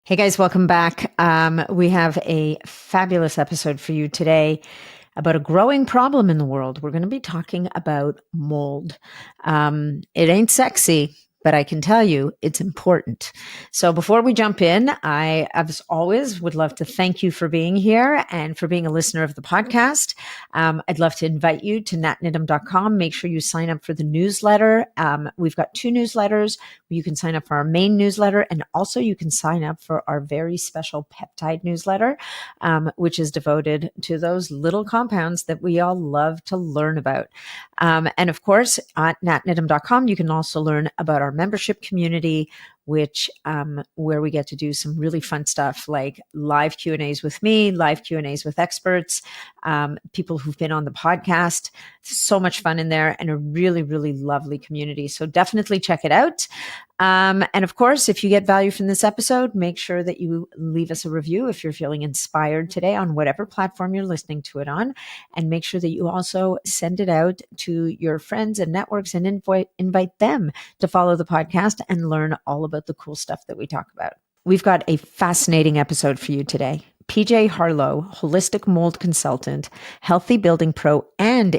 Hey guys, welcome back. We have a fabulous episode for you today about a growing problem in the world. We're going to be talking about mold. It ain't sexy, but I can tell you it's important. So before we jump in, I, as always, would love to thank you for being here and for being a listener of the podcast. I'd love to invite you to natnidham.com. Make sure you sign up for the newsletter. We've got two newsletters. You can sign up for our main newsletter, and also you can sign up for our very special peptide newsletter, which is devoted to those little compounds that we all love to learn about. And of course, at natnidham.com, you can also learn about our membership community, which where we get to do some really fun stuff like live Q&As with me, live Q&As with experts, people who've been on the podcast. So much fun in there and a really, really lovely community. So definitely check it out. And of course, if you get value from this episode, make sure that you leave us a review if you're feeling inspired today on whatever platform you're listening to it on. And make sure that you also send it out to your friends and networks and invite them to follow the podcast and learn all about the cool stuff that we talk about. We've got a fascinating episode for you today. PJ Harlow, holistic mold consultant, healthy building pro, and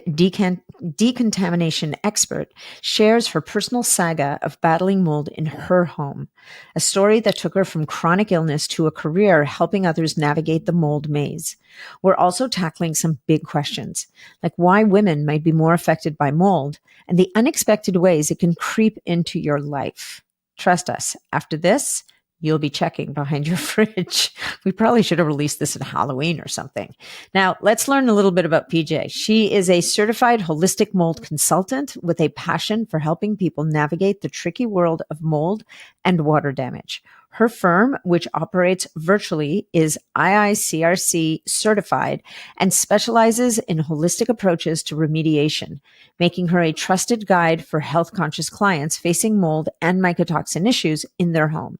decontamination expert, shares her personal saga of battling mold in her home, a story that took her from chronic illness to a career helping others navigate the mold maze. We're also tackling some big questions, like why women might be more affected by mold and the unexpected ways it can creep into your life. Trust us, after this, you'll be checking behind your fridge. We probably should have released this at Halloween or something. Now, let's learn a little bit about PJ. She is a certified holistic mold consultant with a passion for helping people navigate the tricky world of mold and water damage. Her firm, which operates virtually, is IICRC certified and specializes in holistic approaches to remediation, making her a trusted guide for health-conscious clients facing mold and mycotoxin issues in their homes.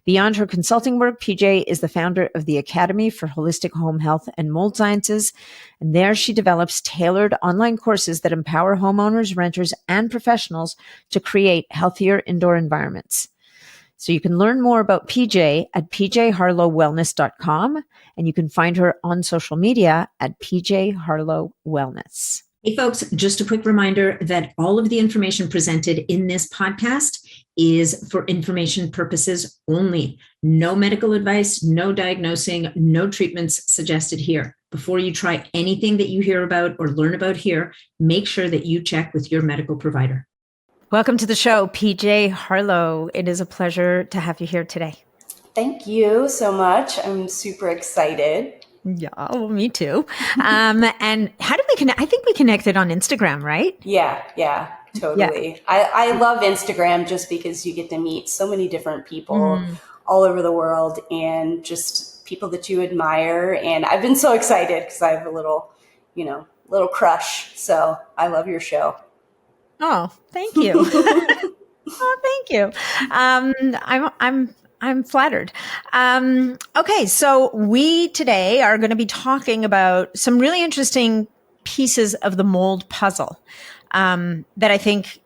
Beyond her consulting work, PJ is the founder of the Academy for Holistic Home Health and Mold Sciences, and there she develops tailored online courses that empower homeowners, renters, and professionals to create healthier indoor environments. So you can learn more about PJ at pjharlowwellness.com, and you can find her on social media at PJ Harlow Wellness. Hey folks, just a quick reminder that all of the information presented in this podcast is for information purposes only. No medical advice, no diagnosing, no treatments suggested here. Before you try anything that you hear about or learn about here, make sure that you check with your medical provider. Welcome to the show, PJ Harlow. It is a pleasure to have you here today. Thank you so much. I'm super excited. Yeah, well, me too. And how did we connect? I think we connected on Instagram, right? Yeah, totally. Yeah. I love Instagram just because you get to meet so many different people all over the world and just people that you admire. And I've been so excited because I have a little crush. So I love your show. Oh, thank you. Oh, thank you. I'm flattered. Okay, so we today are going to be talking about some really interesting pieces of the mold puzzle that I think,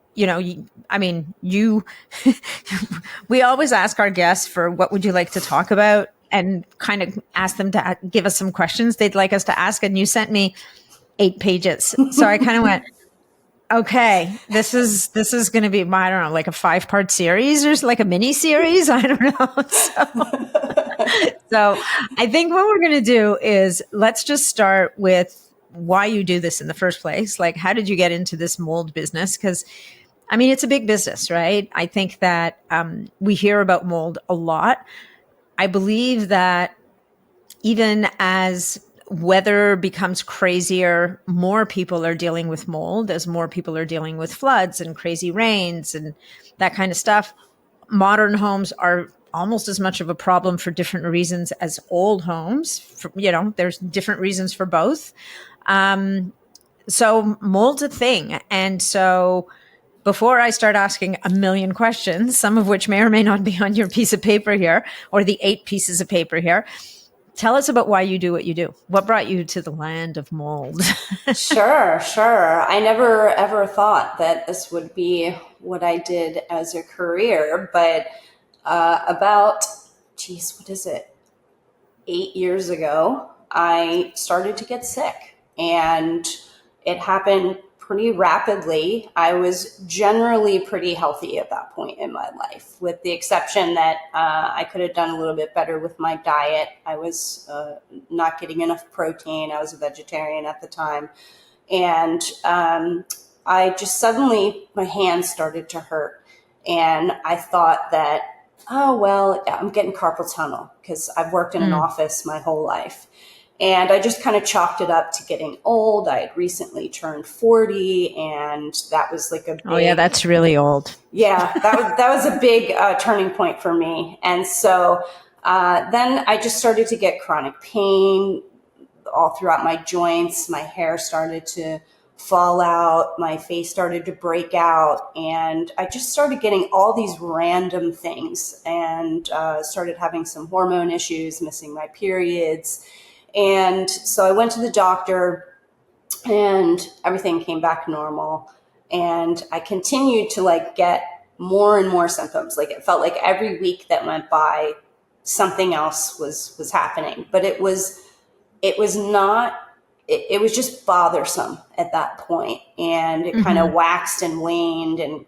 we always ask our guests for what would you like to talk about and kind of ask them to give us some questions they'd like us to ask. And you sent me 8 pages. So I kind of went, okay, this is going to be, I don't know, like a 5-part series or like a mini series. I don't know. So I think what we're going to do is let's just start with why you do this in the first place. Like, how did you get into this mold business? Because, I mean, it's a big business, right? I think that we hear about mold a lot. I believe that even as weather becomes crazier, more people are dealing with mold as more people are dealing with floods and crazy rains and that kind of stuff. Modern homes are almost as much of a problem for different reasons as old homes. There's different reasons for both. So mold's a thing. And so before I start asking a million questions, some of which may or may not be on your piece of paper here or the 8 pieces of paper here, tell us about why you do what you do. What brought you to the land of mold? Sure. I never ever thought that this would be what I did as a career, but about what is it? 8 years ago, I started to get sick, and it happened pretty rapidly. I was generally pretty healthy at that point in my life, with the exception that I could have done a little bit better with my diet. I was not getting enough protein. I was a vegetarian at the time. And I just suddenly, my hands started to hurt. And I thought that, oh, well, I'm getting carpal tunnel because I've worked in an office my whole life. And I just kind of chalked it up to getting old. I had recently turned 40, and that was like a big... Oh, yeah, that's really old. Yeah, that was a big turning point for me. And so then I just started to get chronic pain all throughout my joints. My hair started to fall out. My face started to break out. And I just started getting all these random things, and started having some hormone issues, missing my periods. And so I went to the doctor, and everything came back normal. And I continued to like get more and more symptoms. Like it felt like every week that went by, something else was happening. But it was not, it was just bothersome at that point. And it kind of waxed and waned. And,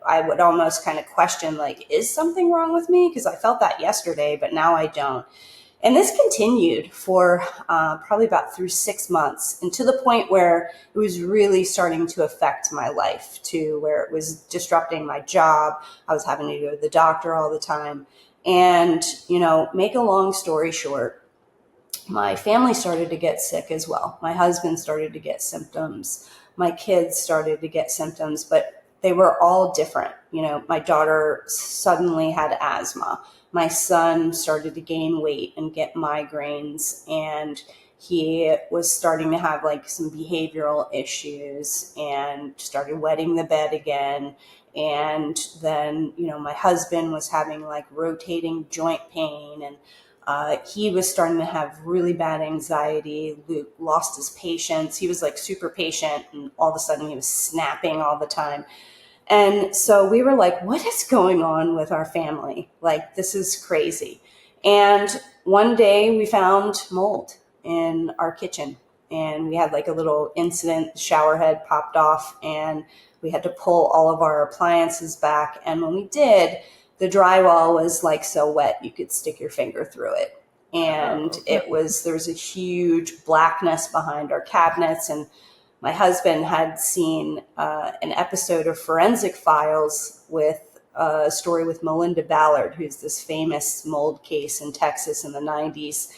I would almost kind of question, like, is something wrong with me? Because I felt that yesterday, but now I don't. And this continued for probably about through 6 months, and to the point where it was really starting to affect my life, to where it was disrupting my job. I was having to go to the doctor all the time. And, make a long story short, my family started to get sick as well. My husband started to get symptoms. My kids started to get symptoms, but they were all different. My daughter suddenly had asthma. My son started to gain weight and get migraines, and he was starting to have like some behavioral issues and started wetting the bed again. And then, my husband was having like rotating joint pain, and he was starting to have really bad anxiety. Luke lost his patience. He was like super patient, and all of a sudden he was snapping all the time. And so we were like, what is going on with our family? Like, this is crazy. And one day we found mold in our kitchen, and we had like a little incident. The shower head popped off, and we had to pull all of our appliances back. And when we did, the drywall was like so wet you could stick your finger through it. And there was a huge blackness behind our cabinets. And my husband had seen an episode of Forensic Files with a story with Melinda Ballard, who's this famous mold case in Texas in the 90s.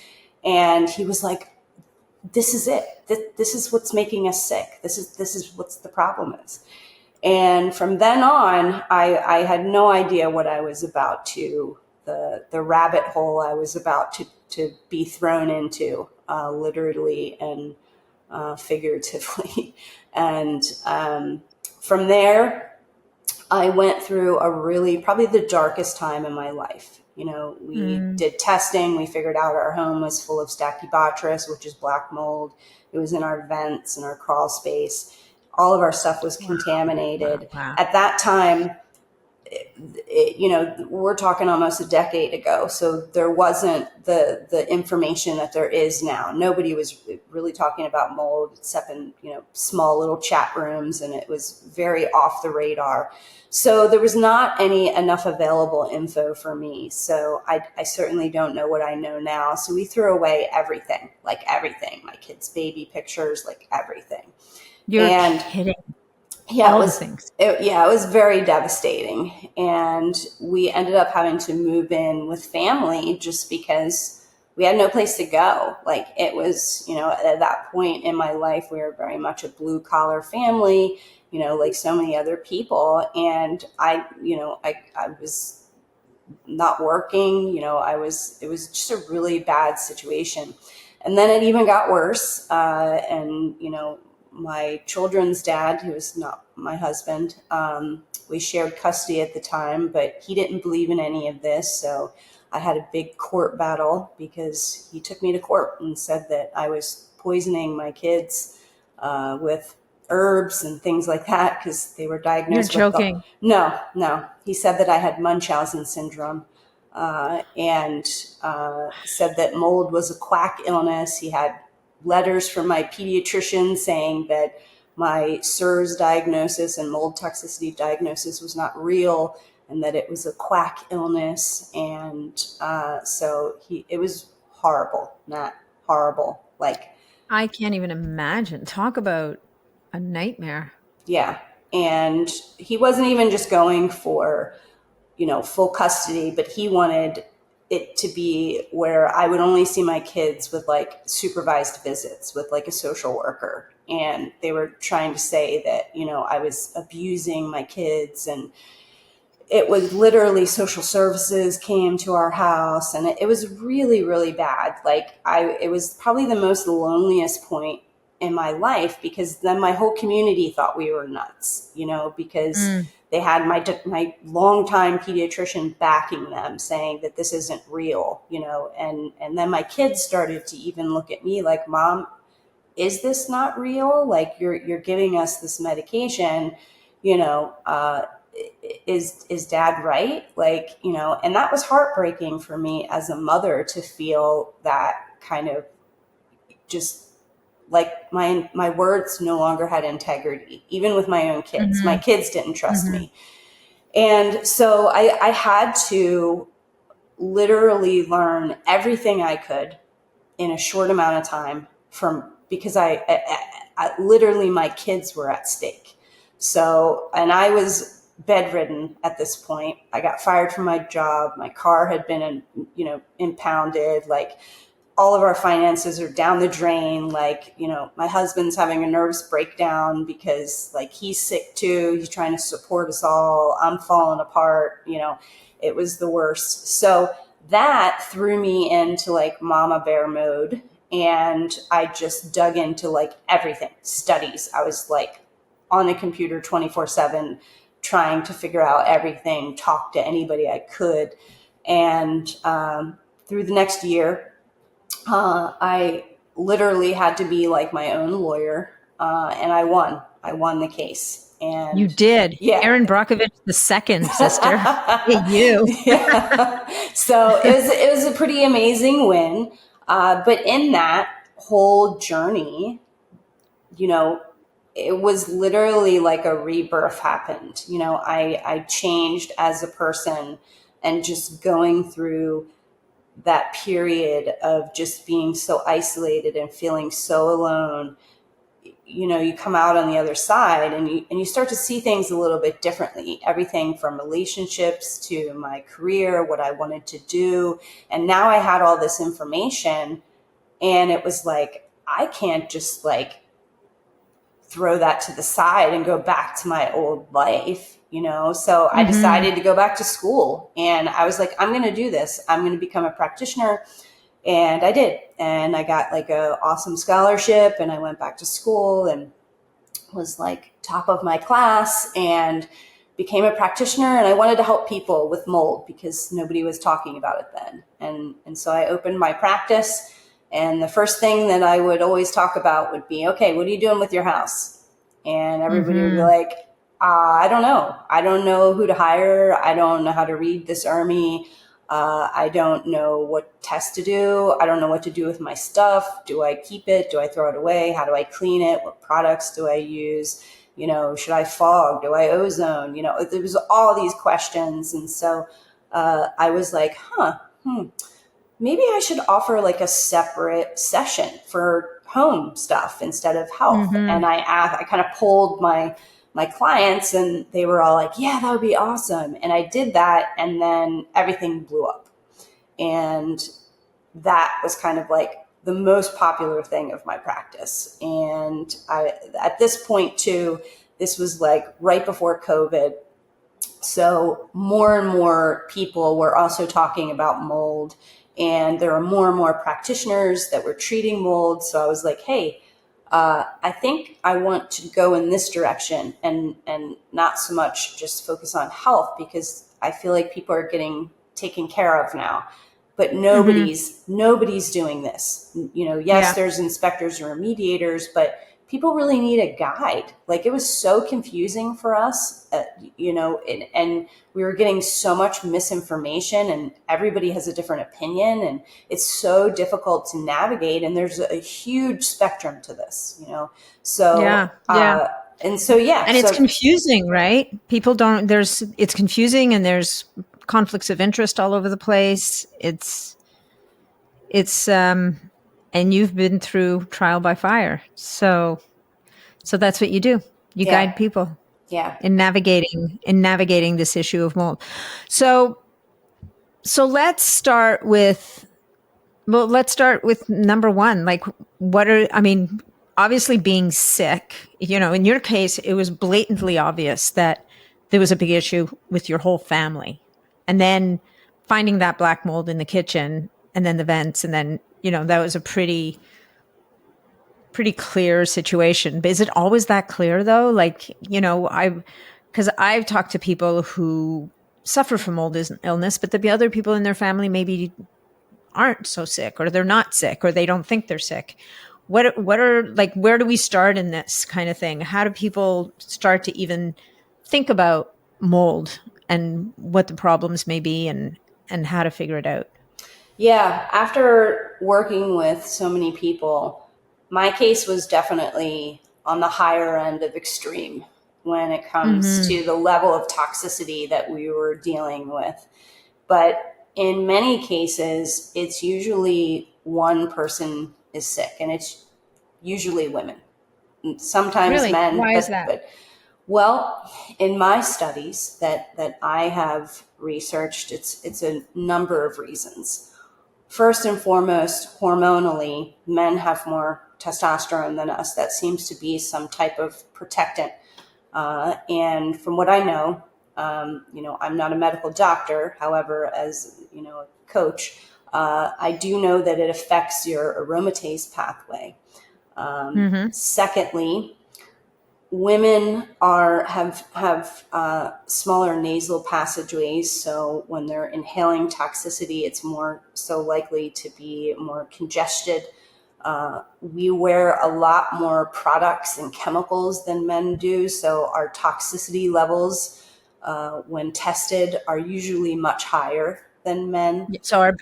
And he was like, this is it. This is what's making us sick. This is what the problem is. And from then on, I had no idea what I was about to, the rabbit hole I was about to be thrown into, literally and figuratively. And from there, I went through probably the darkest time in my life. We did testing. We figured out our home was full of Stachybotrys, which is black mold. It was in our vents and our crawl space. All of our stuff was contaminated. Wow. At that time, we're talking almost a decade ago. So there wasn't the information that there is now. Nobody was really talking about mold except in, small little chat rooms, and it was very off the radar. So there was not enough available info for me. So I certainly don't know what I know now. So we threw away everything, like everything, my kids' baby pictures, like everything. You're kidding. Yeah, it was very devastating. And we ended up having to move in with family just because we had no place to go. Like it was, at that point in my life, we were very much a blue collar family, like so many other people. And I was not working, it was just a really bad situation. And then it even got worse. My children's dad, who was not my husband, we shared custody at the time, but he didn't believe in any of this. So I had a big court battle because he took me to court and said that I was poisoning my kids with herbs and things like that because they were diagnosed. You're joking. No. He said that I had Munchausen syndrome. and said that mold was a quack illness. He had letters from my pediatrician saying that my SIRS diagnosis and mold toxicity diagnosis was not real and that it was a quack illness. And so it was horrible, not horrible. Like, I can't even imagine. Talk about a nightmare. yeah. And he wasn't even just going for, full custody, but he wanted it to be where I would only see my kids with like supervised visits with like a social worker. And they were trying to say that, I was abusing my kids, and it was literally social services came to our house, and it was really, really bad. Like it was probably the most loneliest point in my life, because then my whole community thought we were nuts, because they had my longtime pediatrician backing them, saying that this isn't real, and then my kids started to even look at me like, Mom, is this not real? Like you're giving us this medication, is Dad right? Like, and that was heartbreaking for me as a mother, to feel that kind of just like my words no longer had integrity, even with my own kids. Mm-hmm. My kids didn't trust me. And so I had to literally learn everything I could in a short amount of time, because I literally, my kids were at stake. So, and I was bedridden at this point. I got fired from my job. My car had been, impounded. Like, all of our finances are down the drain. Like, my husband's having a nervous breakdown because like he's sick too. He's trying to support us all. I'm falling apart. It was the worst. So that threw me into like mama bear mode. And I just dug into like everything, studies. I was like on the computer 24/7, trying to figure out everything, talk to anybody I could. And through the next year, I literally had to be like my own lawyer, and I won. I won the case. And you did. Yeah. Aaron Brockovich the second, sister. Hey, you. Yeah. So it was a pretty amazing win. But in that whole journey, it was literally like a rebirth happened. I changed as a person, and just going through that period of just being so isolated and feeling so alone, you come out on the other side, and you start to see things a little bit differently. Everything from relationships to my career, what I wanted to do. And now I had all this information, and it was like, I can't just like throw that to the side and go back to my old life, So I decided to go back to school, and I was like, I'm going to do this. I'm going to become a practitioner. And I did. And I got like a awesome scholarship, and I went back to school and was like top of my class and became a practitioner. And I wanted to help people with mold because nobody was talking about it then. And so I opened my practice. And the first thing that I would always talk about would be, okay, what are you doing with your house? And everybody would be like, I don't know. I don't know who to hire. I don't know how to read this ERMI. I don't know what tests to do. I don't know what to do with my stuff. Do I keep it? Do I throw it away? How do I clean it? What products do I use? Should I fog? Do I ozone? There was all these questions. And so I was like, maybe I should offer like a separate session for home stuff instead of health. And I kind of polled my clients, and they were all like, yeah, that would be awesome. And I did that, and then everything blew up. And that was kind of like the most popular thing of my practice. And at this point too, this was like right before COVID. So more and more people were also talking about mold, and there were more and more practitioners that were treating mold. So I was like, hey, I think I want to go in this direction and not so much just focus on health, because I feel like people are getting taken care of now, but nobody's doing this. Yes, there's inspectors and remediators, but people really need a guide. Like, it was so confusing for us, and we were getting so much misinformation, and everybody has a different opinion, and it's so difficult to navigate. And there's a huge spectrum to this, Yeah. So, Yeah. And it's so confusing, right? People don't, it's confusing, and there's conflicts of interest all over the place. And you've been through trial by fire. So that's what you do. You yeah, guide people yeah, in navigating this issue of mold. So let's start with, number one. Like, obviously being sick, in your case, it was blatantly obvious that there was a big issue with your whole family. And then finding that black mold in the kitchen, and then the vents, and then, that was a pretty clear situation. But is it always that clear though? Like, because I've talked to people who suffer from mold illness, but there'll be other people in their family maybe aren't so sick, or they're not sick, or they don't think they're sick. What are, like, where do we start in this kind of thing? How do people start to even think about mold and what the problems may be, and how to figure it out? yeah. After working with so many people, my case was definitely on the higher end of extreme when it comes to the level of toxicity that we were dealing with. But in many cases, it's usually one person is sick, and it's usually women, sometimes Really? men, Why is but that? well, in my studies that I have researched, it's a number of reasons. First and foremost, hormonally, men have more testosterone than us. That seems to be some type of protectant. And from what I know, I'm not a medical doctor. However, as a coach, I do know that it affects your aromatase pathway. Secondly, women have smaller nasal passageways, so when they're inhaling toxicity, it's more so likely to be more congested. We wear a lot more products and chemicals than men do, so our toxicity levels, when tested, are usually much higher than men. So our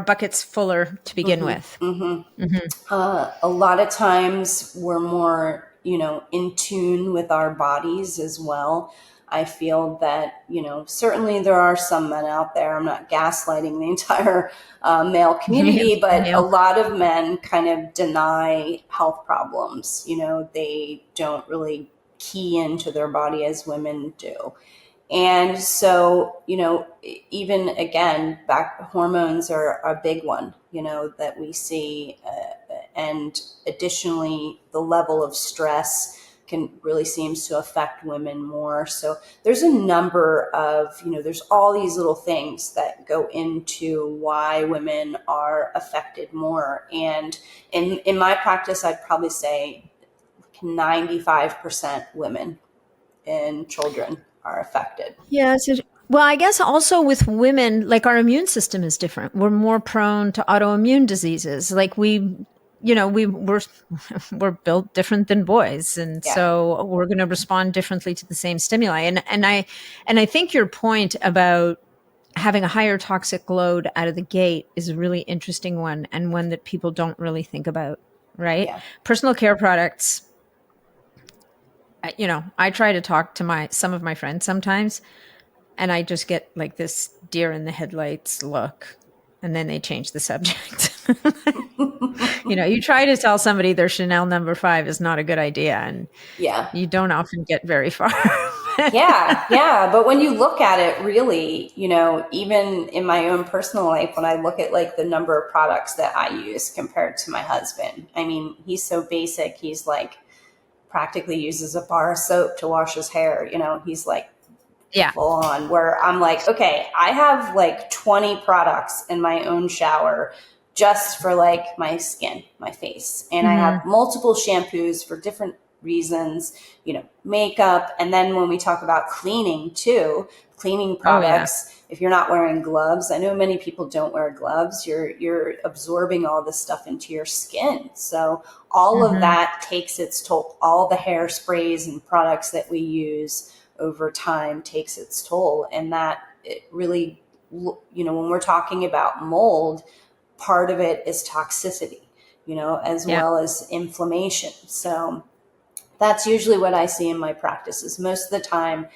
bucket's fuller to begin with. A lot of times we're more, in tune with our bodies as well. I feel that, certainly there are some men out there. I'm not gaslighting the entire male community, but a lot of men kind of deny health problems. They don't really key into their body as women do. And so, even again, hormones are a big one, that we see. And additionally, the level of stress really seems to affect women more. So there's a number of, there's all these little things that go into why women are affected more. And in my practice, I'd probably say 95% women and children are affected. Yes. Well, I guess also with women, like, our immune system is different. We're more prone to autoimmune diseases. Like, we're built different than boys, and Yeah. so we're going to respond differently to the same stimuli. And I think your point about having a higher toxic load out of the gate is a really interesting one, and one that people don't really think about. Right? Yeah. Personal care products. I try to talk to some of my friends sometimes, and I just get like this deer in the headlights look, and then they change the subject. You try to tell somebody their Chanel No. 5 is not a good idea, and Yeah. you don't often get very far. Yeah. But when you look at it, really, even in my own personal life, when I look at like the number of products that I use compared to my husband, I mean, he's so basic. He's like practically uses a bar of soap to wash his hair. He's like Yeah. full on, where I'm like, okay, I have like 20 products in my own shower just for like my skin, my face. And I have multiple shampoos for different reasons, makeup. And then when we talk about cleaning too, cleaning Oh, yeah. products, if you're not wearing gloves, I know many people don't wear gloves, you're absorbing all this stuff into your skin. So all of Mm-hmm. that takes its toll. All the hairsprays and products that we use over time takes its toll. And that it really, when we're talking about mold, part of it is toxicity, as Yeah. well as inflammation. So that's usually what I see in my practices. Most of the time,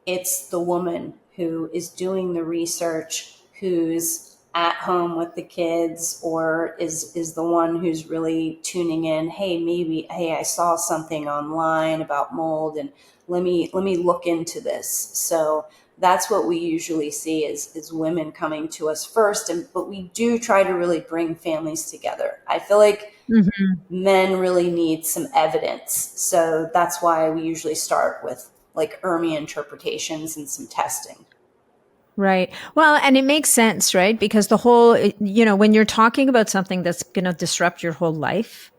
it's the woman who is doing the research, who's at home with the kids, or is the one who's really tuning in. Hey, I saw something online about mold, and let me look into this. So that's what we usually see is women coming to us first, but we do try to really bring families together. I feel like Mm-hmm. men really need some evidence. So that's why we usually start with like ERMI interpretations and some testing. Right. Well, and it makes sense, right? Because the whole, when you're talking about something that's going to disrupt your whole life,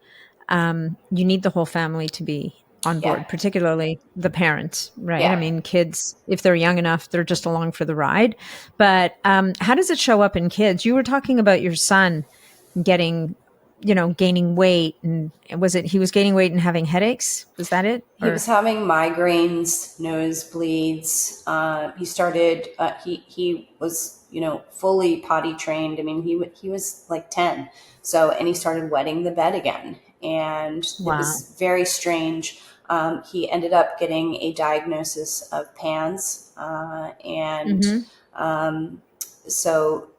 you need the whole family to be on Yeah. board, particularly the parents, right? I Yeah. mean, kids, if they're young enough, they're just along for the ride. But how does it show up in kids? You were talking about your son getting, gaining weight, and was it he was gaining weight and having headaches? Was that it? He was Or having migraines, nosebleeds. He started. He was fully potty trained. I mean he was like 10. So and he started wetting the bed again, and it wow. was very strange. He ended up getting a diagnosis of PANS, and Mm-hmm. um, so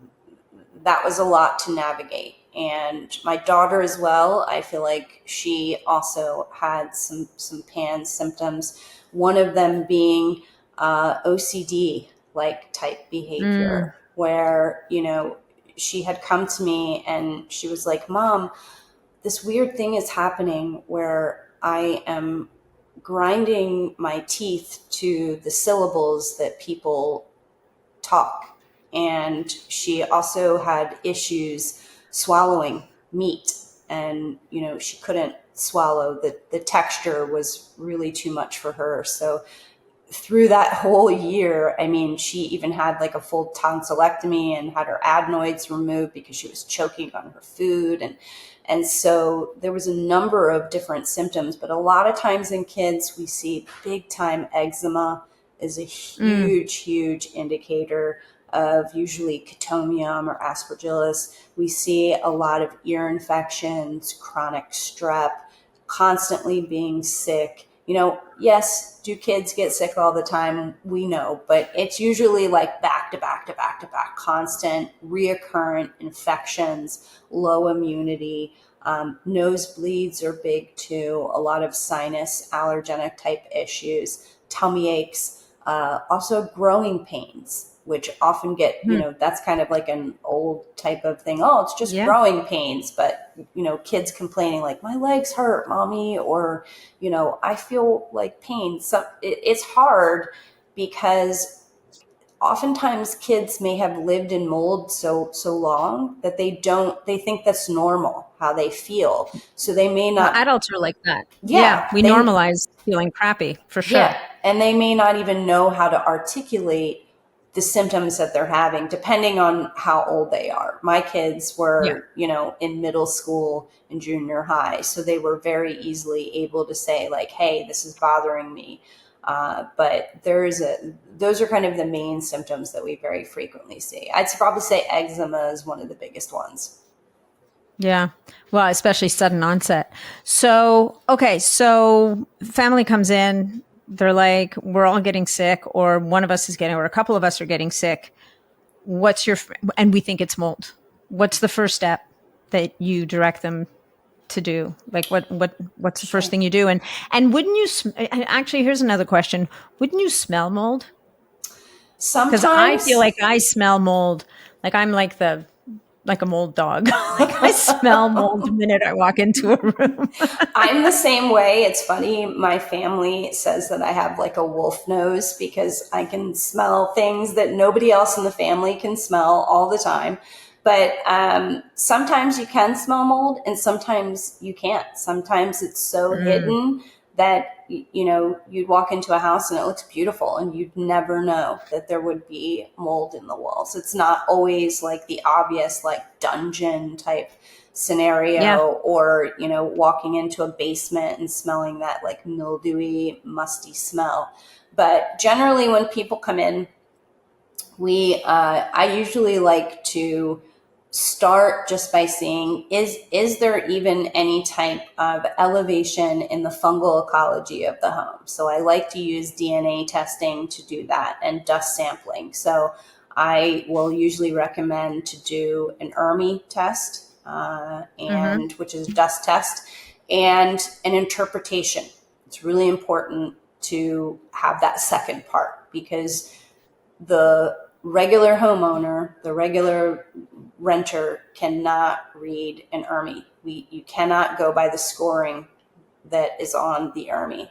that was a lot to navigate. And my daughter as well, I feel like she also had some PAN symptoms. One of them being OCD like type Mm. behavior, where she had come to me and she was like, "Mom, this weird thing is happening where I am grinding my teeth to the syllables that people talk." And she also had issues swallowing meat. And, she couldn't swallow. The texture was really too much for her. So through that whole year, I mean, she even had like a full tonsillectomy and had her adenoids removed because she was choking on her food. And so there was a number of different symptoms, but a lot of times in kids, we see big time eczema is a Mm. huge, huge indicator of usually Chitomium or Aspergillus. We see a lot of ear infections, chronic strep, constantly being sick. Yes, do kids get sick all the time? We know, but it's usually like back to back to back to back, constant, reoccurrent infections, low immunity. Nosebleeds are big too, a lot of sinus allergenic type issues, tummy aches, also growing pains, which often get, Hmm. that's kind of like an old type of thing. Oh, it's just Yeah. growing pains. But, kids complaining like, my legs hurt, mommy, or, I feel like pain. So it's hard because oftentimes kids may have lived in mold so long that they think that's normal how they feel. So they may Well, not, adults are like that. Yeah, yeah, we they normalize feeling crappy for yeah, sure. and they may not even know how to articulate the symptoms that they're having, depending on how old they are. My kids Yeah. were, in middle school and junior high, so they were very easily able to say, like, "Hey, this is bothering me." But those are kind of the main symptoms that we very frequently see. I'd probably say eczema is one of the biggest ones. Yeah. Well, especially sudden onset. So, okay. So family comes in. They're like, we're all getting sick, or one of us is getting, or a couple of us are getting sick. What's your, and we think it's mold. What's the first step that you direct them to do? Like what's the first Sure. thing you do? And wouldn't you, actually, here's another question. Wouldn't you smell mold? Because I feel like Sometimes I smell mold. Like I'm like a mold dog. Like I smell mold the minute I walk into a room. I'm the same way. It's funny. My family says that I have like a wolf nose because I can smell things that nobody else in the family can smell all the time. But sometimes you can smell mold and sometimes you can't. Sometimes it's so Mm, hidden that, you'd walk into a house and it looks beautiful and you'd never know that there would be mold in the walls. It's not always like the obvious, like dungeon type Yeah. scenario, or, walking into a basement and smelling that like mildewy, musty smell. But generally when people come in, I usually like to start just by seeing, is there even any type of elevation in the fungal ecology of the home. So I like to use DNA testing to do that, and dust sampling. So I will usually recommend to do an ERMI test, Mm-hmm. and which is a dust test, and an interpretation. It's really important to have that second part, because the regular homeowner, the regular renter cannot read an ERMI. You cannot go by the scoring that is on the ERMI,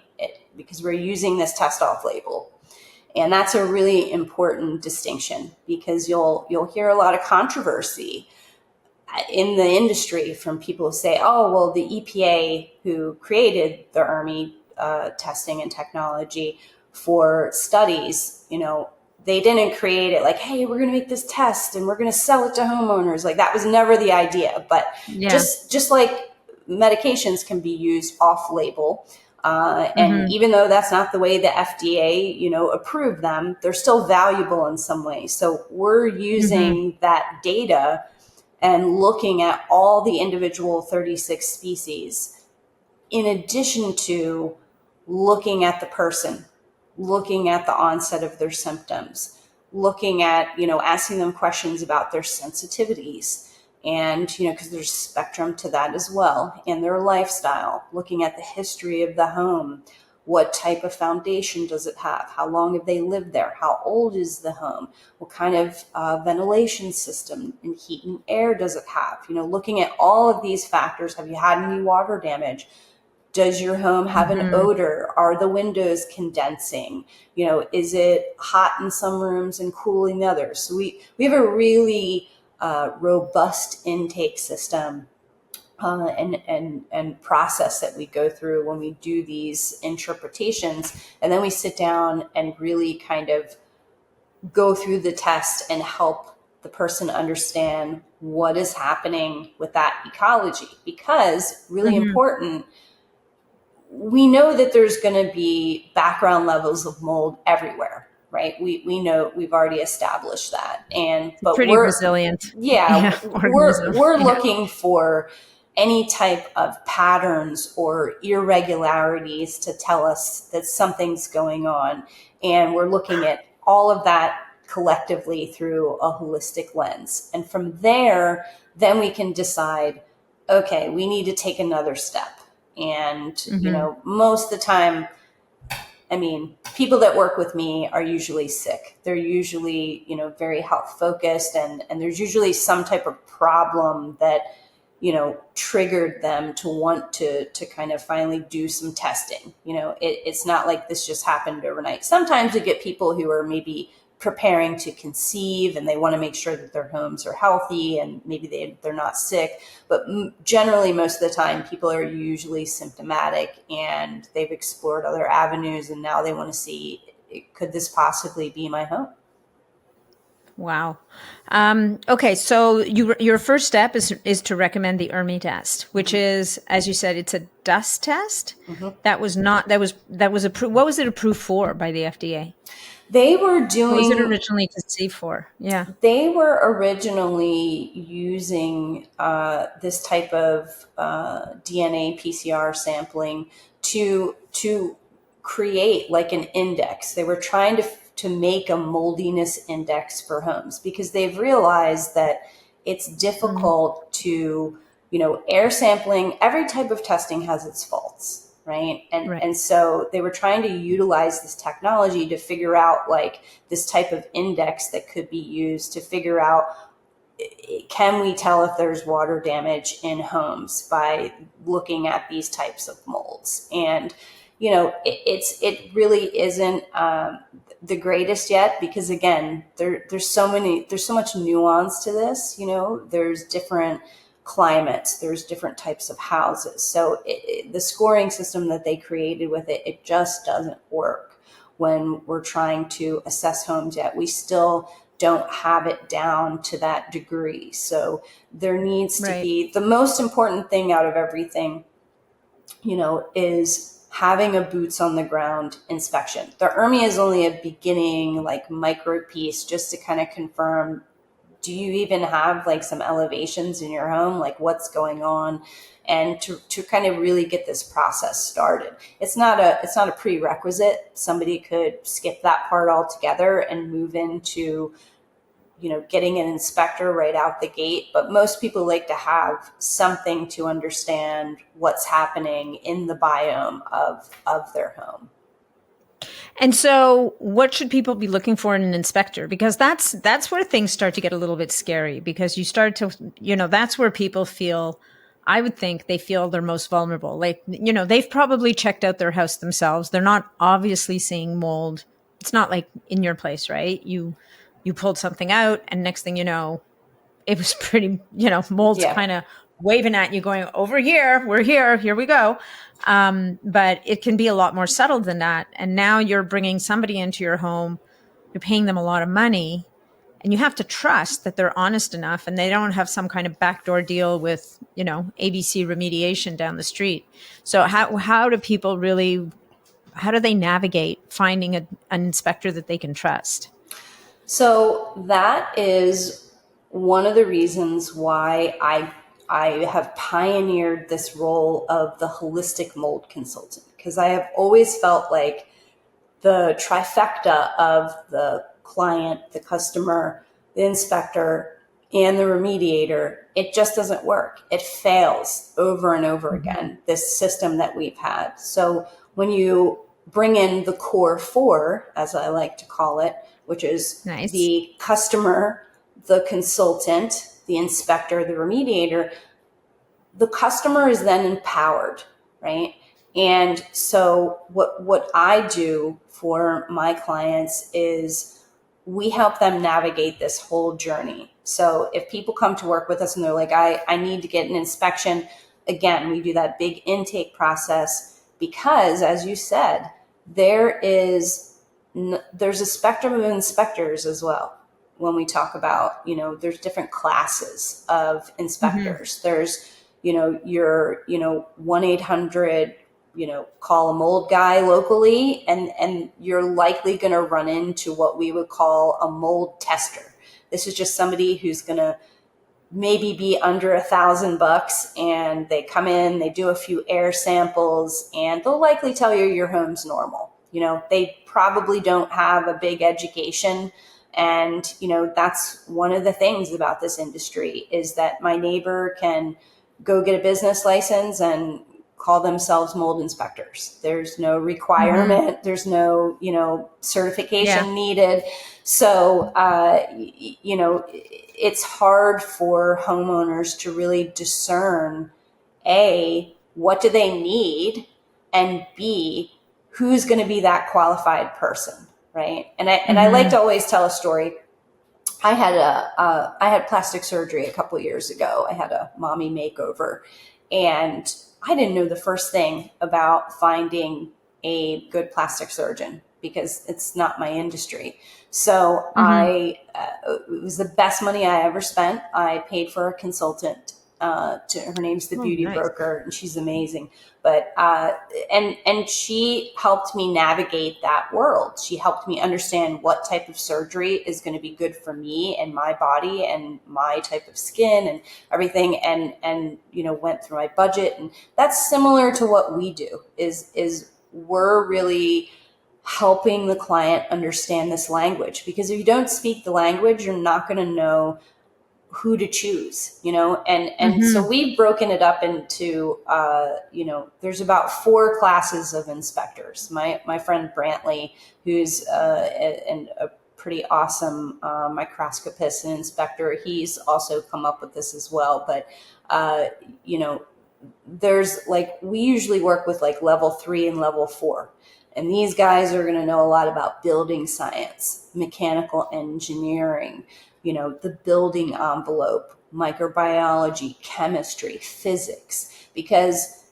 because we're using this test off label. And that's a really important distinction, because you'll hear a lot of controversy in the industry from people who say, oh, well, the EPA, who created the ERMI testing and technology for studies, they didn't create it like, hey, we're going to make this test and we're going to sell it to homeowners. Like, that was never the idea. But Yeah. just like medications can be used off label, and Mm-hmm. even though that's not the way the FDA, approved them, they're still valuable in some ways. So we're Mm-hmm. using that data and looking at all the individual 36 species, in addition to looking at the person, looking at the onset of their symptoms, looking at, asking them questions about their sensitivities. And, because there's spectrum to that as well, and their lifestyle, looking at the history of the home. What type of foundation does it have? How long have they lived there? How old is the home? What kind of ventilation system and heat and air does it have? Looking at all of these factors. Have you had any water damage? Does your home have an Mm-hmm. odor? Are the windows condensing? Is it hot in some rooms and cool in others? So we have a really robust intake system, and process that we go through when we do these interpretations. And then we sit down and really kind of go through the test and help the person understand what is happening with that ecology. Because, really Mm-hmm. important, we know that there's going to be background levels of mold everywhere, right? We know, we've already established that. But Pretty resilient. Yeah. Organism. we're Yeah. looking for any type of patterns or irregularities to tell us that something's going on. And we're looking at all of that collectively through a holistic lens. And from there, then we can decide, okay, we need to take another step. And, Mm-hmm. most of the time, people that work with me are usually sick. They're usually, very health focused, and there's usually some type of problem that, triggered them to want to kind of finally do some testing. It's not like this just happened overnight. Sometimes we get people who are maybe preparing to conceive and they want to make sure that their homes are healthy and maybe they're not sick. But generally, most of the time, people are usually symptomatic and they've explored other avenues, and now they want to see, could this possibly be my home? Wow. Okay, so your first step is to recommend the ERMI test, which is, as you said, it's a dust test. Mm-hmm. That was approved. What was it approved for by the FDA? They were What was it doing originally conceived for? Yeah. They were originally using this type of DNA PCR sampling to create like an index. They were trying to make a moldiness index for homes, because they've realized that it's Mm, difficult to, air sampling. Every type of testing has its faults, right? and right. and so they were trying to utilize this technology to figure out like this type of index that could be used to figure out, can we tell if there's water damage in homes by looking at these types of molds. And it really isn't the greatest yet, because there's so much nuance to this. There's different climates, there's different types of houses. So the scoring system that they created with it just doesn't work when we're trying to assess homes yet. We still don't have it down to that degree. So there needs to be, the most important thing out of everything, is having a boots on the ground inspection. The ERMI is only a beginning, like, micro piece just to kind of confirm, do you even have like some elevations in your home? Like, what's going on? And to kind of really get this process started. It's not a prerequisite. Somebody could skip that part altogether and move into, getting an inspector right out the gate. But most people like to have something to understand what's happening in the biome of their home. And so what should people be looking for in an inspector? Because that's where things start to get a little bit scary, because you start to, that's where people feel, I would think they feel they're most vulnerable. Like, they've probably checked out their house themselves. They're not obviously seeing mold. It's not like in your place, right? You pulled something out and next thing you know, it was pretty, mold's kind of waving at you going, over here, we're here we go. But it can be a lot more subtle than that. And now you're bringing somebody into your home, you're paying them a lot of money, and you have to trust that they're honest enough and they don't have some kind of backdoor deal with, ABC remediation down the street. So how do people how do they navigate finding an inspector that they can trust? So that is one of the reasons why I have pioneered this role of the holistic mold consultant, because I have always felt like the trifecta of the client, the customer, the inspector, and the remediator, it just doesn't work. It fails over and over again, this system that we've had. So when you bring in the core four, as I like to call it, which is the customer, the consultant, the inspector, the remediator, the customer is then empowered, right? And so what I do for my clients is we help them navigate this whole journey. So if people come to work with us and they're like, I need to get an inspection, again, we do that big intake process because, as you said, there's a spectrum of inspectors as well. When we talk about, there's different classes of inspectors. There's, your, 1-800, call a mold guy locally, and you're likely going to run into what we would call a mold tester. This is just somebody who's going to maybe be under $1,000, and they come in, they do a few air samples, and they'll likely tell you your home's normal. They probably don't have a big education. And, that's one of the things about this industry is that my neighbor can go get a business license and call themselves mold inspectors. There's no requirement. There's no, certification needed. So, it's hard for homeowners to really discern, A, what do they need, and B, who's going to be that qualified person, right? And I like to always tell a story. I had plastic surgery a couple of years ago. I had a mommy makeover, and I didn't know the first thing about finding a good plastic surgeon because it's not my industry. So it was the best money I ever spent. I paid for a consultant. Her name's the Beauty Broker, and she's amazing. But and she helped me navigate that world. She helped me understand what type of surgery is going to be good for me and my body and my type of skin and everything. And went through my budget, and that's similar to what we do. Is we're really helping the client understand this language, because if you don't speak the language, you're not going to know who to choose, and so we've broken it up into, there's about 4 classes of inspectors. My friend Brantley, who's a pretty awesome microscopist and inspector, he's also come up with this as well. But, there's we usually work with level 3 and level 4. And these guys are going to know a lot about building science, mechanical engineering, the building envelope, microbiology, chemistry, physics, because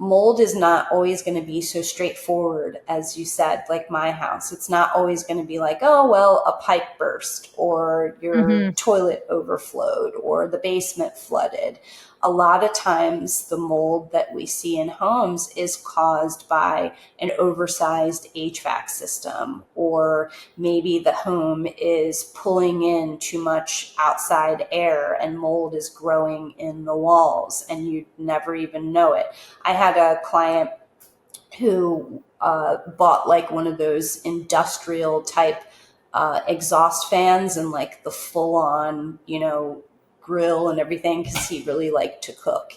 mold is not always going to be so straightforward as you said, like my house. It's not always going to be like, oh, well, a pipe burst or your Mm-hmm. toilet overflowed or the basement flooded. A lot of times the mold that we see in homes is caused by an oversized HVAC system, or maybe the home is pulling in too much outside air and mold is growing in the walls and you never even know it. I had a client who bought like one of those industrial type exhaust fans and like the full on, grill and everything because he really liked to cook.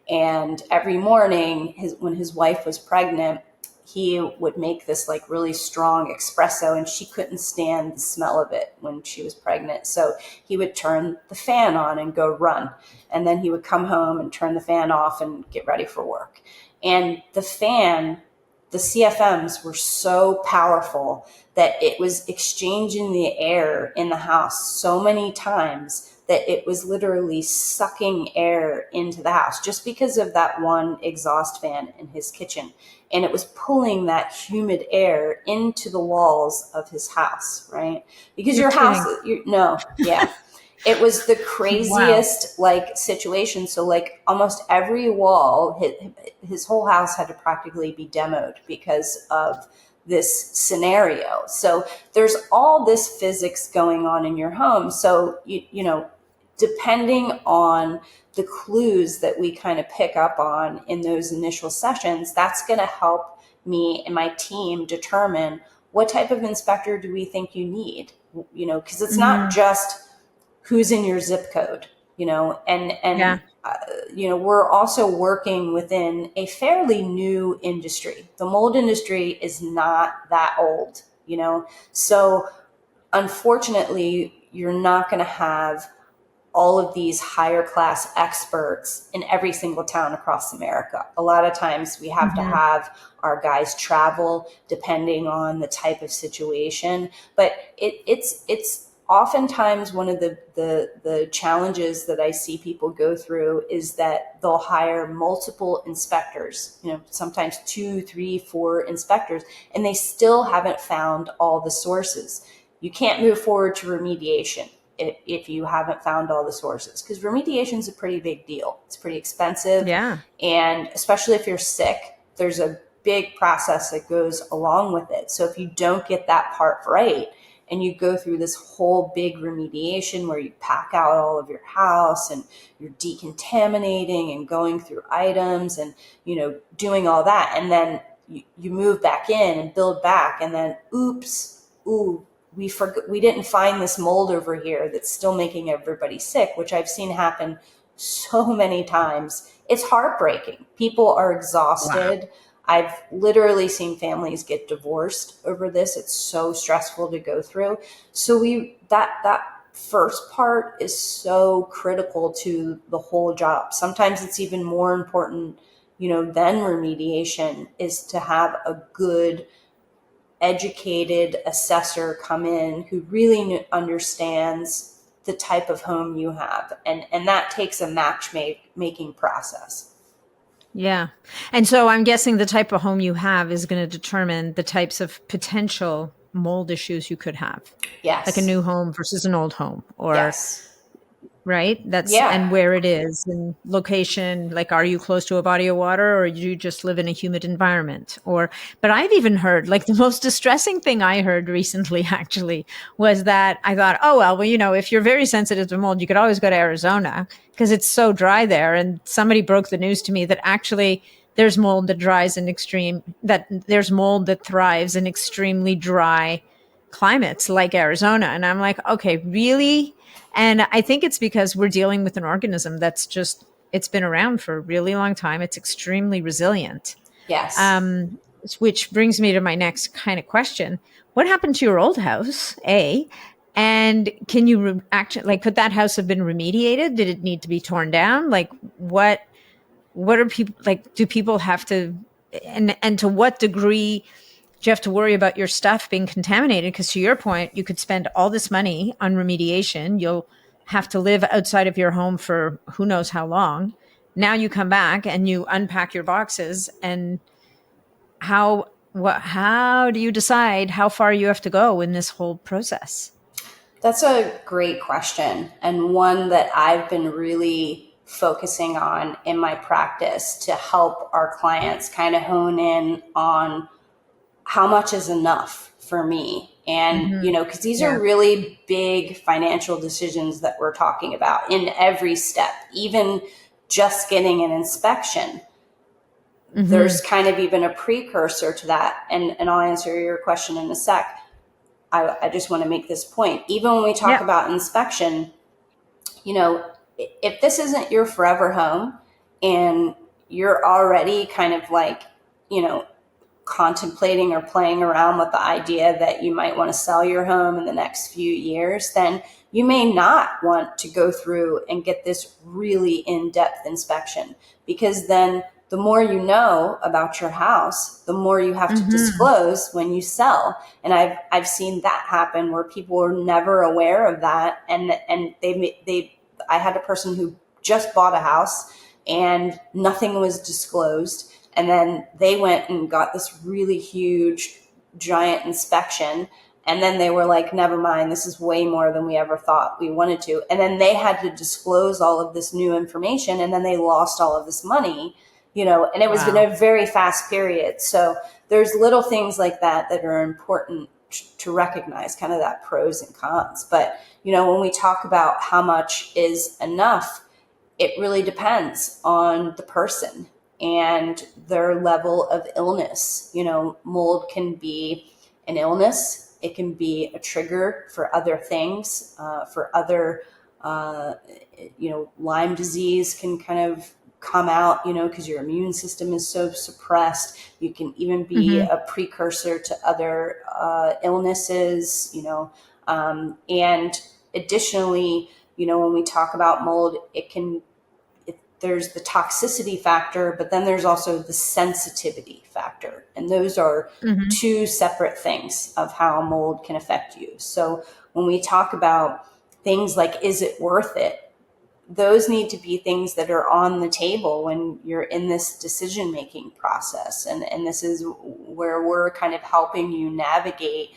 And every morning, when his wife was pregnant, he would make this like really strong espresso and she couldn't stand the smell of it when she was pregnant. So he would turn the fan on and go run. And then he would come home and turn the fan off and get ready for work. And the CFMs were so powerful that it was exchanging the air in the house so many times that it was literally sucking air into the house just because of that one exhaust fan in his kitchen. And it was pulling that humid air into the walls of his house, right? Because You're your house, kidding. no, yeah. It was the Wow. craziest like situation. So like almost every wall, his whole house had to practically be demoed because of this scenario. So there's all this physics going on in your home. So depending on the clues that we kind of pick up on in those initial sessions, that's going to help me and my team determine what type of inspector do we think you need, because it's not Mm-hmm. just who's in your zip code, and Yeah. we're also working within a fairly new industry. The mold industry is not that old, so unfortunately you're not going to have all of these higher class experts in every single town across America. A lot of times we have to Mm-hmm. have our guys travel depending on the type of situation. But it's oftentimes one of the challenges that I see people go through is that they'll hire multiple inspectors, sometimes 2, 3, 4 inspectors, and they still haven't found all the sources. You can't move forward to remediation if you haven't found all the sources, because remediation is a pretty big deal. It's pretty expensive. Yeah. And especially if you're sick, there's a big process that goes along with it. So if you don't get that part right and you go through this whole big remediation where you pack out all of your house and you're decontaminating and going through items and, doing all that, and then you move back in and build back, and then we didn't find this mold over here that's still making everybody sick, which I've seen happen so many times. It's heartbreaking. People are Wow. exhausted. I've literally seen families get divorced over this. It's so stressful to go through. So that first part is so critical to the whole job. Sometimes it's even more important, than remediation, is to have a good educated assessor come in who really understands the type of home you have, and that takes a making process. Yeah. And so I'm guessing the type of home you have is going to determine the types of potential mold issues you could have, like a new Yes. home versus an old home, or Yes. right? That's Yeah. and where it is and location. Like, are you close to a body of water or do you just live in a humid environment? Or, but I've even heard like the most distressing thing I heard recently actually was that I thought, oh, well, if you're very sensitive to mold, you could always go to Arizona because it's so dry there. And somebody broke the news to me that actually there's mold that thrives in extremely dry climates like Arizona. And I'm like, okay, really? And I think it's because we're dealing with an organism it's been around for a really long time. It's extremely resilient. Yes. Um, which brings me to my next kind of question. What happened to your old house? A, and can you actually, like, could that house have been remediated? Did it need to be torn down? Like, what are people like? Do people have to, and to what degree do you have to worry about your stuff being contaminated? Because to your point, you could spend all this money on remediation. You'll have to live outside of your home for who knows how long. Now you come back and you unpack your boxes, and how do you decide how far you have to go in this whole process? That's a great question, and one that I've been really focusing on in my practice to help our clients kind of hone in on how much is enough for me. And, because these are Yeah. really big financial decisions that we're talking about in every step, even just getting an inspection. There's kind of even a precursor to that. And I'll answer your question in a sec. I just want to make this point. Even when we talk Yeah. about inspection, if this isn't your forever home and you're already kind of like, you know, contemplating or playing around with the idea that you might want to sell your home in the next few years, then you may not want to go through and get this really in-depth inspection, because then the more you know about your house, the more you have to disclose when you sell. And I've seen that happen where people were never aware of that, and I had a person who just bought a house and nothing was disclosed, and then they went and got this really huge giant inspection, and then they were like, never mind, this is way more than we ever thought we wanted to. And then they had to disclose all of this new information, and then they lost all of this money, and it was in Wow. a very fast period. So there's little things like that that are important to recognize, kind of that pros and cons. But, when we talk about how much is enough, it really depends on the person and their level of illness. Mold can be an illness. It can be a trigger for other things, for other, Lyme disease can kind of come out, because your immune system is so suppressed. You can even be a precursor to other illnesses, and additionally, when we talk about mold, there's the toxicity factor, but then there's also the sensitivity factor. And those are two separate things of how mold can affect you. So when we talk about things like, is it worth it? Those need to be things that are on the table when you're in this decision-making process. And this is where we're kind of helping you navigate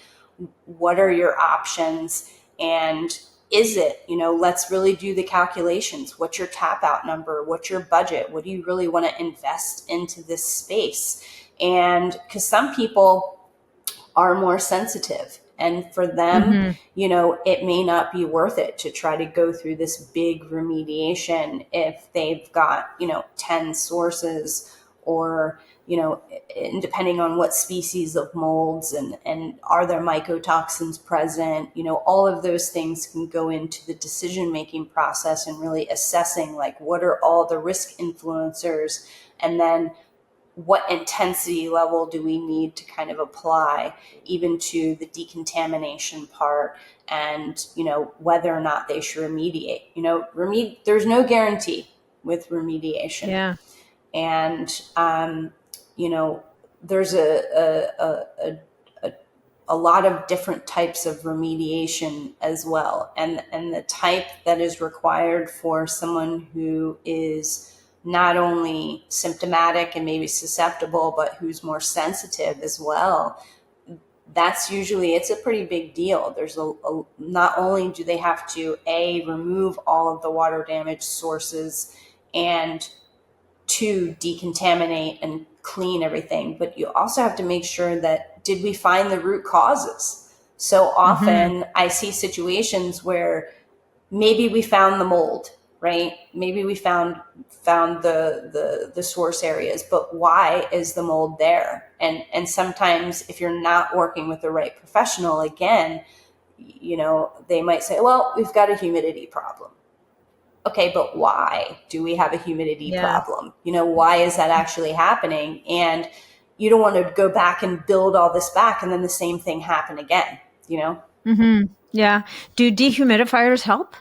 what are your options, and is it, let's really do the calculations. What's your tap out number? What's your budget? What do you really want to invest into this space? And because some people are more sensitive, and for them, it may not be worth it to try to go through this big remediation if they've got, 10 sources, or, and depending on what species of molds, and are there mycotoxins present, all of those things can go into the decision-making process and really assessing, like, what are all the risk influencers, and then what intensity level do we need to kind of apply even to the decontamination part, and, whether or not they should remediate. There's no guarantee with remediation. Yeah. And, there's a lot of different types of remediation as well. And the type that is required for someone who is not only symptomatic and maybe susceptible, but who's more sensitive as well, that's usually, it's a pretty big deal. There's not only do they have to remove all of the water damage sources, and to decontaminate and clean everything, but you also have to make sure that, did we find the root causes? So often I see situations where maybe we found the mold, right? Maybe we found the source areas, but why is the mold there? And sometimes if you're not working with the right professional, again, they might say, well, we've got a humidity problem. Okay, but why do we have a humidity Yeah. problem? Why is that actually happening? And you don't want to go back and build all this back and then the same thing happen again, Yeah. Do dehumidifiers help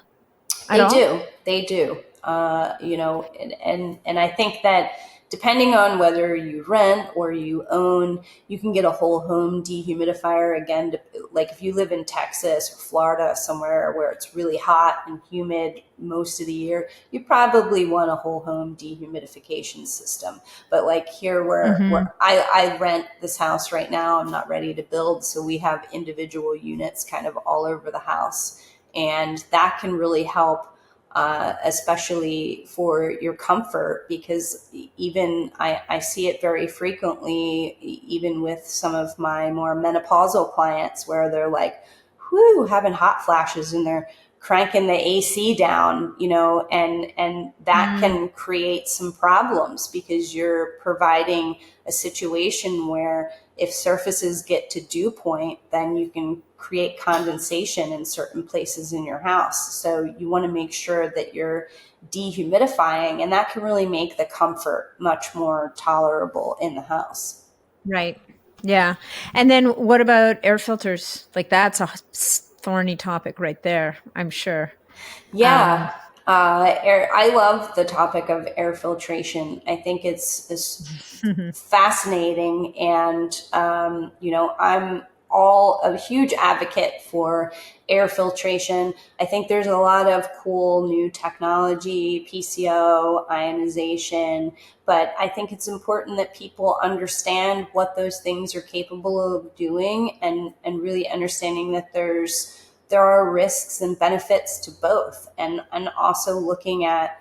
at They all? do. They do. And I think that depending on whether you rent or you own, you can get a whole home dehumidifier. Again, like if you live in Texas or Florida, somewhere where it's really hot and humid most of the year, you probably want a whole home dehumidification system. But like here where I rent this house right now, I'm not ready to build. So we have individual units kind of all over the house. And that can really help, especially for your comfort, because even I see it very frequently, even with some of my more menopausal clients, where they're like, whoo, having hot flashes and they're cranking the AC down, and that can create some problems because you're providing a situation where if surfaces get to dew point, then you can create condensation in certain places in your house. So you want to make sure that you're dehumidifying, and that can really make the comfort much more tolerable in the house. Right. Yeah. And then what about air filters? Like that's a thorny topic right there, I'm sure. Yeah. I love the topic of air filtration. I think it's fascinating. And, I'm all a huge advocate for air filtration. I think there's a lot of cool new technology, PCO, ionization, but I think it's important that people understand what those things are capable of doing, and really understanding that there are risks and benefits to both, and also looking at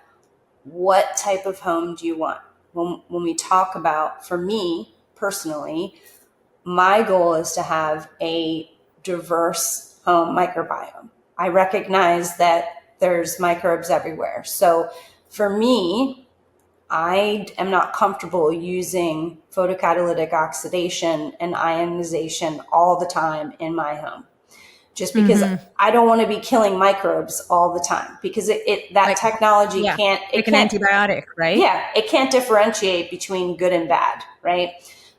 what type of home do you want. When we talk about, for me personally, my goal is to have a diverse home microbiome. I recognize that there's microbes everywhere. So for me, I am not comfortable using photocatalytic oxidation and ionization all the time in my home, just because I don't want to be killing microbes all the time, because that Like, technology yeah, can't, like an antibiotic, right? yeah, it can't differentiate between good and bad, right?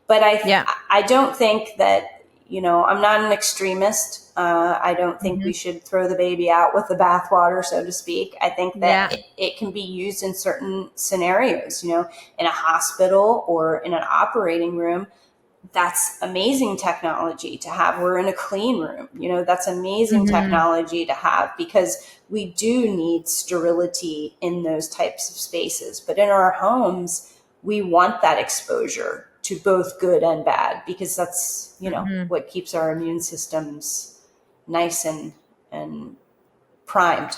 But Yeah. I don't think that, I'm not an extremist. I don't think we should throw the baby out with the bathwater, so to speak. I think that Yeah. it can be used in certain scenarios, in a hospital or in an operating room. That's amazing technology to have. We're in a clean room, that's amazing technology to have, because we do need sterility in those types of spaces. But in our homes, we want that exposure to both good and bad, because that's, what keeps our immune systems nice and primed.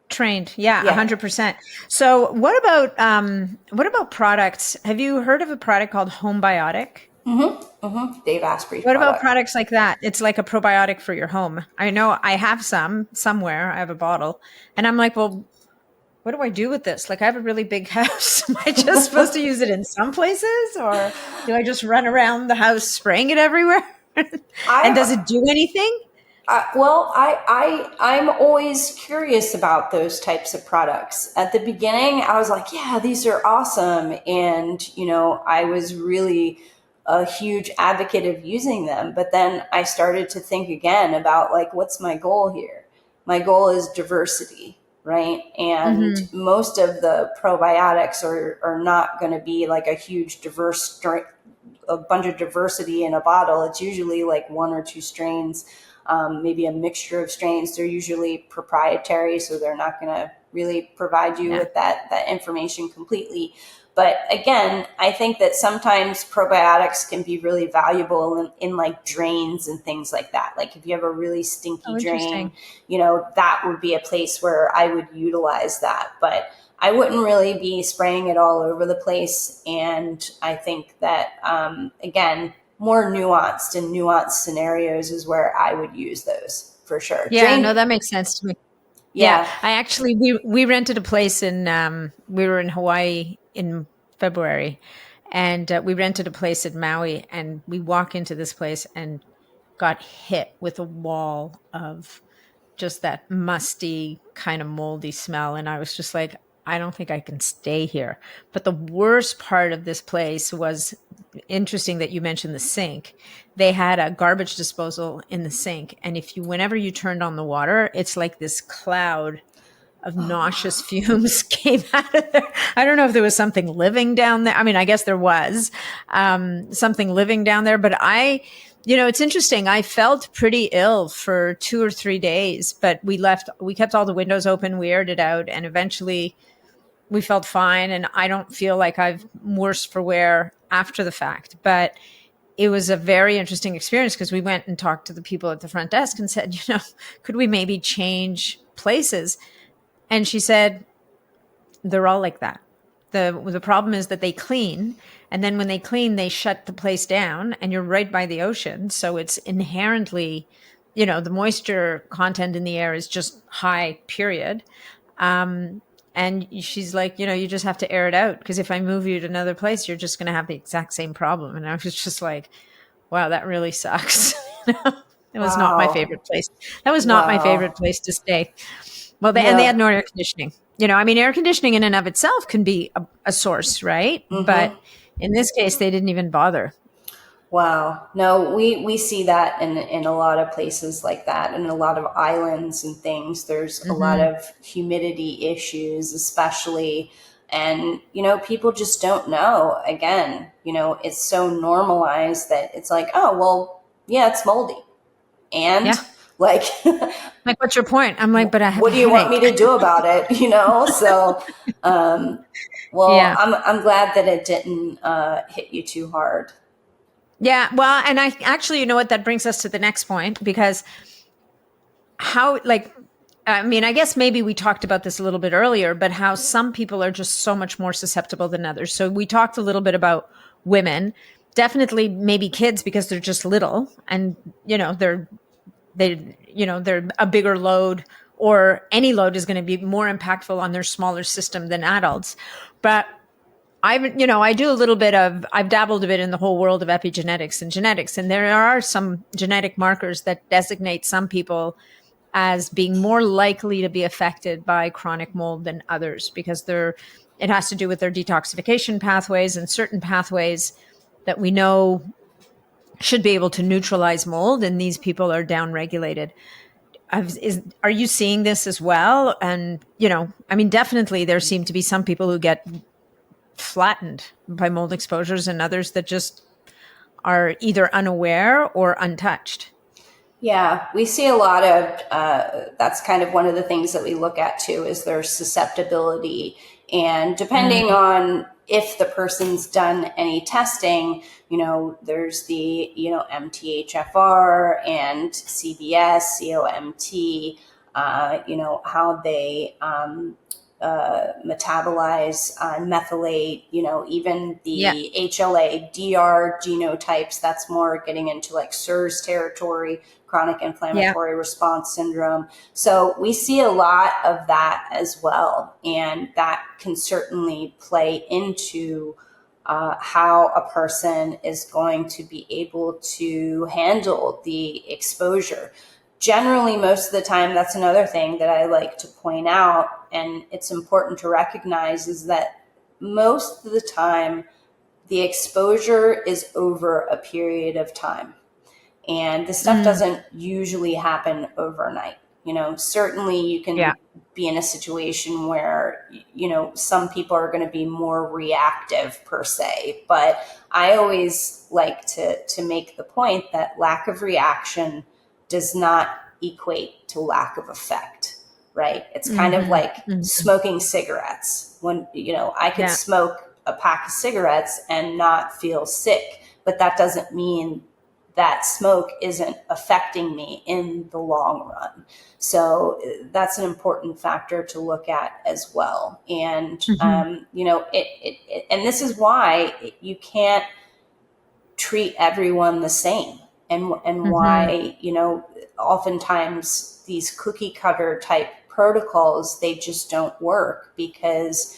Trained. Yeah, Yeah. 100%. So what about products? Have you heard of a product called Homebiotic? Dave Asprey's What about product. products like that? It's like a probiotic for your home. I know I have some somewhere. I have a bottle. And I'm like, well, what do I do with this? Like I have a really big house. Am I just supposed to use it in some places, or do I just run around the house spraying it everywhere? And does it I do anything? Well, I'm always curious about those types of products. At the beginning, I was like, yeah, these are awesome. And, I was really a huge advocate of using them. But then I started to think again about, like, what's my goal here? My goal is diversity, right? And most of the probiotics are not going to be like a huge a bunch of diversity in a bottle. It's usually like one or two strains, maybe a mixture of strains. They're usually proprietary, so they're not going to really provide you Yeah. with that information completely. But again, I think that sometimes probiotics can be really valuable in like drains and things like that. Like if you have a really stinky Oh, drain, interesting. that would be a place where I would utilize that. But I wouldn't really be spraying it all over the place. And I think that, again, more nuanced scenarios is where I would use those for sure. Yeah, no, that makes sense to me. Yeah, Yeah. I actually we rented a place in we were in Hawaii in February, and we rented a place at Maui, and we walk into this place and got hit with a wall of just that musty kind of moldy smell, and I was just like, I don't think I can stay here. But the worst part of this place was interesting that you mentioned the sink. They had a garbage disposal in the sink, and if you whenever you turned on the water, it's like this cloud of nauseous fumes came out of there. I don't know if there was something living down there. I mean, I guess there was something living down there, but it's interesting. I felt pretty ill for 2 or 3 days, but we kept all the windows open, we aired it out, and eventually we felt fine. And I don't feel like I've worse for wear after the fact, but it was a very interesting experience because we went and talked to the people at the front desk and said, could we maybe change places? And she said, they're all like that. The problem is that they clean, and then when they clean, they shut the place down, and you're right by the ocean. So it's inherently, the moisture content in the air is just high, period. And she's like, you just have to air it out, because if I move you to another place, you're just going to have the exact same problem. And I was just like, wow, that really sucks. It was not my Wow. favorite place. That was not my favorite Wow. place to stay. Well, and they Yeah. had no air conditioning. Air conditioning in and of itself can be a source, right? But Mm-hmm. in this case, they didn't even bother. Wow. No, we see that in a lot of places like that, and a lot of islands and things. There's a lot Hmm. of humidity issues, especially. And, people just don't know. Again, it's so normalized that it's like, oh, well, yeah, it's moldy. And Yeah. like, Like, what's your point? I'm like, but I have a what do you want me headache. to do about it? So, um, well, Yeah. I'm glad that it didn't hit you too hard. Yeah. Well, and I actually, what, that brings us to the next point, because I guess maybe we talked about this a little bit earlier, but how some people are just so much more susceptible than others. So we talked a little bit about women, definitely maybe kids, because they're just little, and they're a bigger load, or any load is going to be more impactful on their smaller system than adults. But I've dabbled a bit in the whole world of epigenetics and genetics, and there are some genetic markers that designate some people as being more likely to be affected by chronic mold than others, because it has to do with their detoxification pathways, and certain pathways that we know should be able to neutralize mold, and these people are downregulated. Are you seeing this as well? And definitely there seem to be some people who get flattened by mold exposures, and others that just are either unaware or untouched. Yeah, we see a lot of that's kind of one of the things that we look at too, is their susceptibility. And depending Mm, on if the person's done any testing, there's the, MTHFR and CBS, COMT, how they metabolize, methylate, even yeah. the HLA, DR genotypes. That's more getting into like SIRS territory, chronic Yeah. inflammatory response syndrome. So we see a lot of that as well. And that can certainly play into how a person is going to be able to handle the exposure. Generally, most of the time, that's another thing that I like to point out, and it's important to recognize, is that most of the time, the exposure is over a period of time. And this stuff Mm, doesn't usually happen overnight. Certainly you yeah. can be in a situation where, some people are going to be more reactive per se. But I always like to make the point that lack of reaction does not equate to lack of effect, right? It's kind of Hmm. like Hmm. smoking cigarettes. When, I could Yeah. smoke a pack of cigarettes and not feel sick, but that doesn't mean that smoke isn't affecting me in the long run. So that's an important factor to look at as well. And, Hmm. and this is why you can't treat everyone the same. And Hmm. why, oftentimes these cookie cutter type protocols, they just don't work, because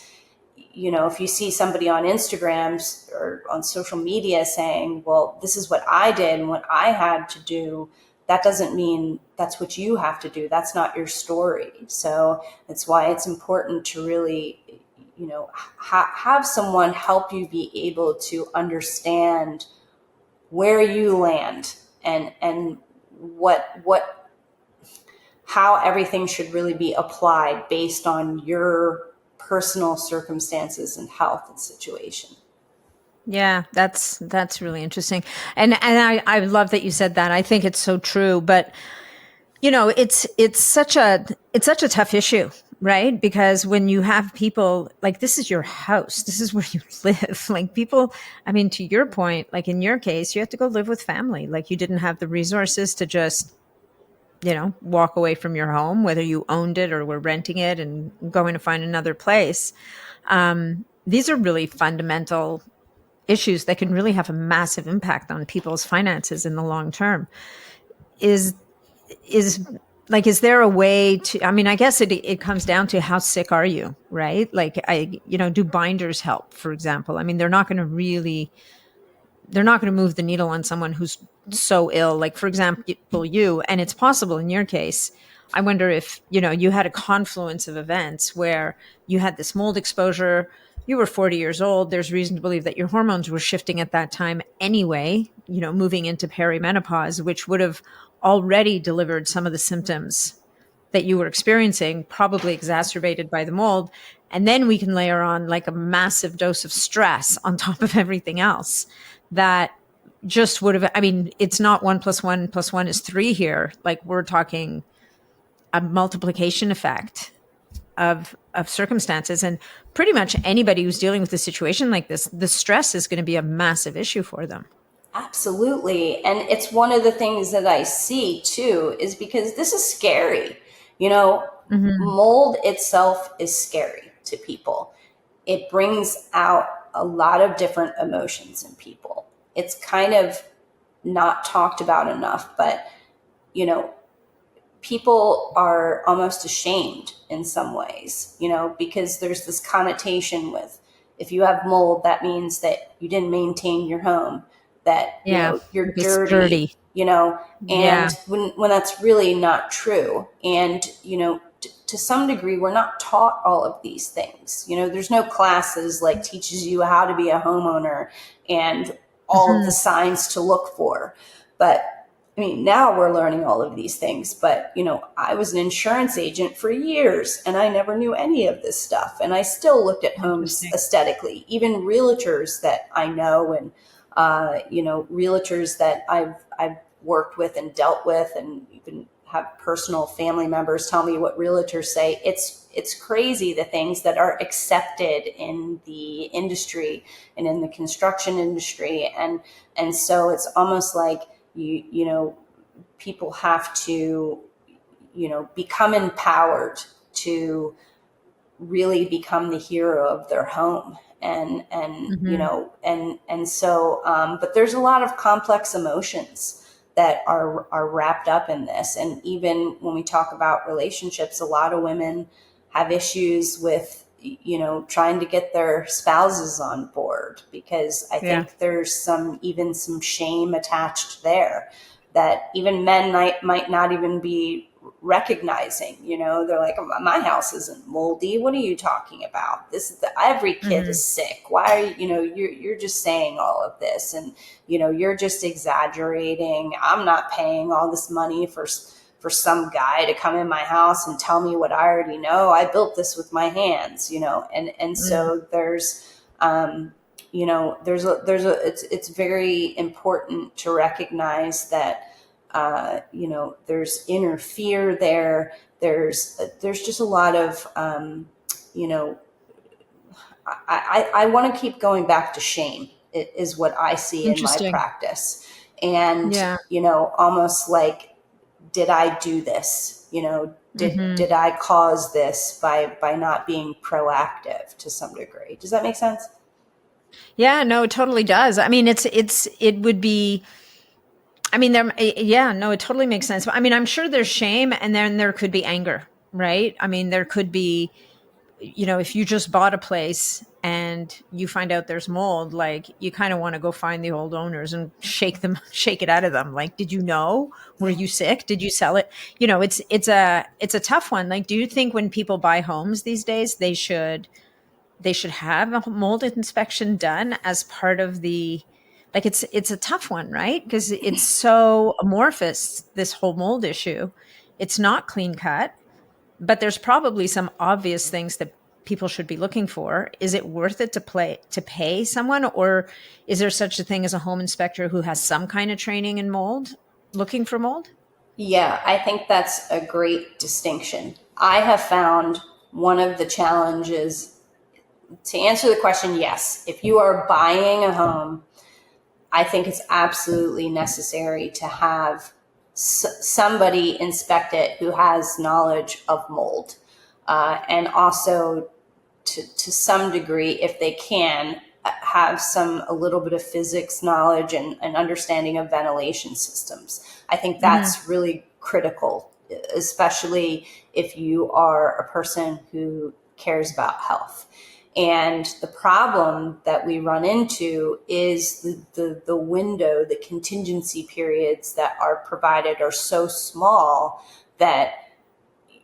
if you see somebody on Instagram or on social media saying, well, this is what I did and what I had to do, that doesn't mean that's what you have to do. That's not your story. So that's why it's important to really, have someone help you be able to understand where you land, and what how everything should really be applied based on your personal circumstances and health and situation. Yeah, that's really interesting. And I love that you said that. I think it's so true, but it's such a tough issue, right? Because when you have people like, this is your house, this is where you live. Like, people, I mean, to your point, like in your case, you have to go live with family. Like, you didn't have the resources to just, walk away from your home, whether you owned it or were renting it and going to find another place. These are really fundamental issues that can really have a massive impact on people's finances in the long term. Is is is there a way to, I mean, I guess it comes down to, how sick are you, right? Like, do binders help, for example? I mean, they're not going to move the needle on someone who's so ill. Like, for example, you, and it's possible in your case, I wonder if, you had a confluence of events where you had this mold exposure, you were 40 years old. There's reason to believe that your hormones were shifting at that time anyway, moving into perimenopause, which would have already delivered some of the symptoms that you were experiencing, probably exacerbated by the mold. And then we can layer on like a massive dose of stress on top of everything else that just would have, I mean, it's not 1 + 1 + 1 is 3 here. Like, we're talking a multiplication effect of circumstances. And pretty much anybody who's dealing with a situation like this, the stress is going to be a massive issue for them. Absolutely. And it's one of the things that I see too, is because this is scary. You know, Mm-hmm. mold itself is scary to people. It brings out a lot of different emotions in people. It's kind of not talked about enough, but you know, people are almost ashamed in some ways, because there's this connotation with, if you have mold, that means that you didn't maintain your home, that, Yeah. you're It's dirty, dirty. and Yeah. when that's really not true. And, to some degree, we're not taught all of these things. There's no classes like teaches you how to be a homeowner and all of the Mhm. signs to look for. But I mean, now we're learning all of these things, but I was an insurance agent for years and I never knew any of this stuff. And I still looked at homes Interesting. aesthetically. Even realtors that I know, and realtors that I've worked with and dealt with, and even have personal family members tell me what realtors say. It's crazy, the things that are accepted in the industry and in the construction industry, and so it's almost like people have to become empowered to really become the hero of their home. Hmm. But there's a lot of complex emotions that are wrapped up in this. And even when we talk about relationships, a lot of women have issues with trying to get their spouses on board, because I Yeah. think there's some shame attached there that even men might not even be recognizing. They're like, my house isn't moldy, what are you talking about? This is every kid Hmm. is sick. Why are you're just saying all of this, and you're just exaggerating. I'm not paying all this money for some guy to come in my house and tell me what I already know. I built this with my hands. And Mm. so it's very important to recognize that there's inner fear there. There's just a lot of you know I want to keep going back to shame. It is what I see in my Interesting. practice, and Yeah. almost like, did I do this? Did Hmm. I cause this by not being proactive to some degree? Does that make sense? Yeah, no, it totally does. I mean, it would be, I mean, yeah, no, it totally makes sense. I mean, I'm sure there's shame, and then there could be anger, right? I mean, there could be, if you just bought a place and you find out there's mold, like, you kind of want to go find the old owners and shake it out of them. Like, did you know? Were Yeah. you sick? Did you sell it? It's a tough one. Like, do you think when people buy homes these days, they should have a mold inspection done as part of the, like, it's a tough one, right? Because it's so amorphous, this whole mold issue. It's not clean cut, but there's probably some obvious things that people should be looking for. Is it worth it to pay someone, or is there such a thing as a home inspector who has some kind of training in mold, looking for mold? Yeah, I think that's a great distinction. I have found one of the challenges to answer the question, yes, if you are buying a home, I think it's absolutely necessary to have somebody inspect it who has knowledge of mold. And also, to some degree, if they can, have a little bit of physics knowledge and understanding of ventilation systems. I think that's really critical, especially if you are a person who cares about health. And the problem that we run into is the window, the contingency periods that are provided are so small that,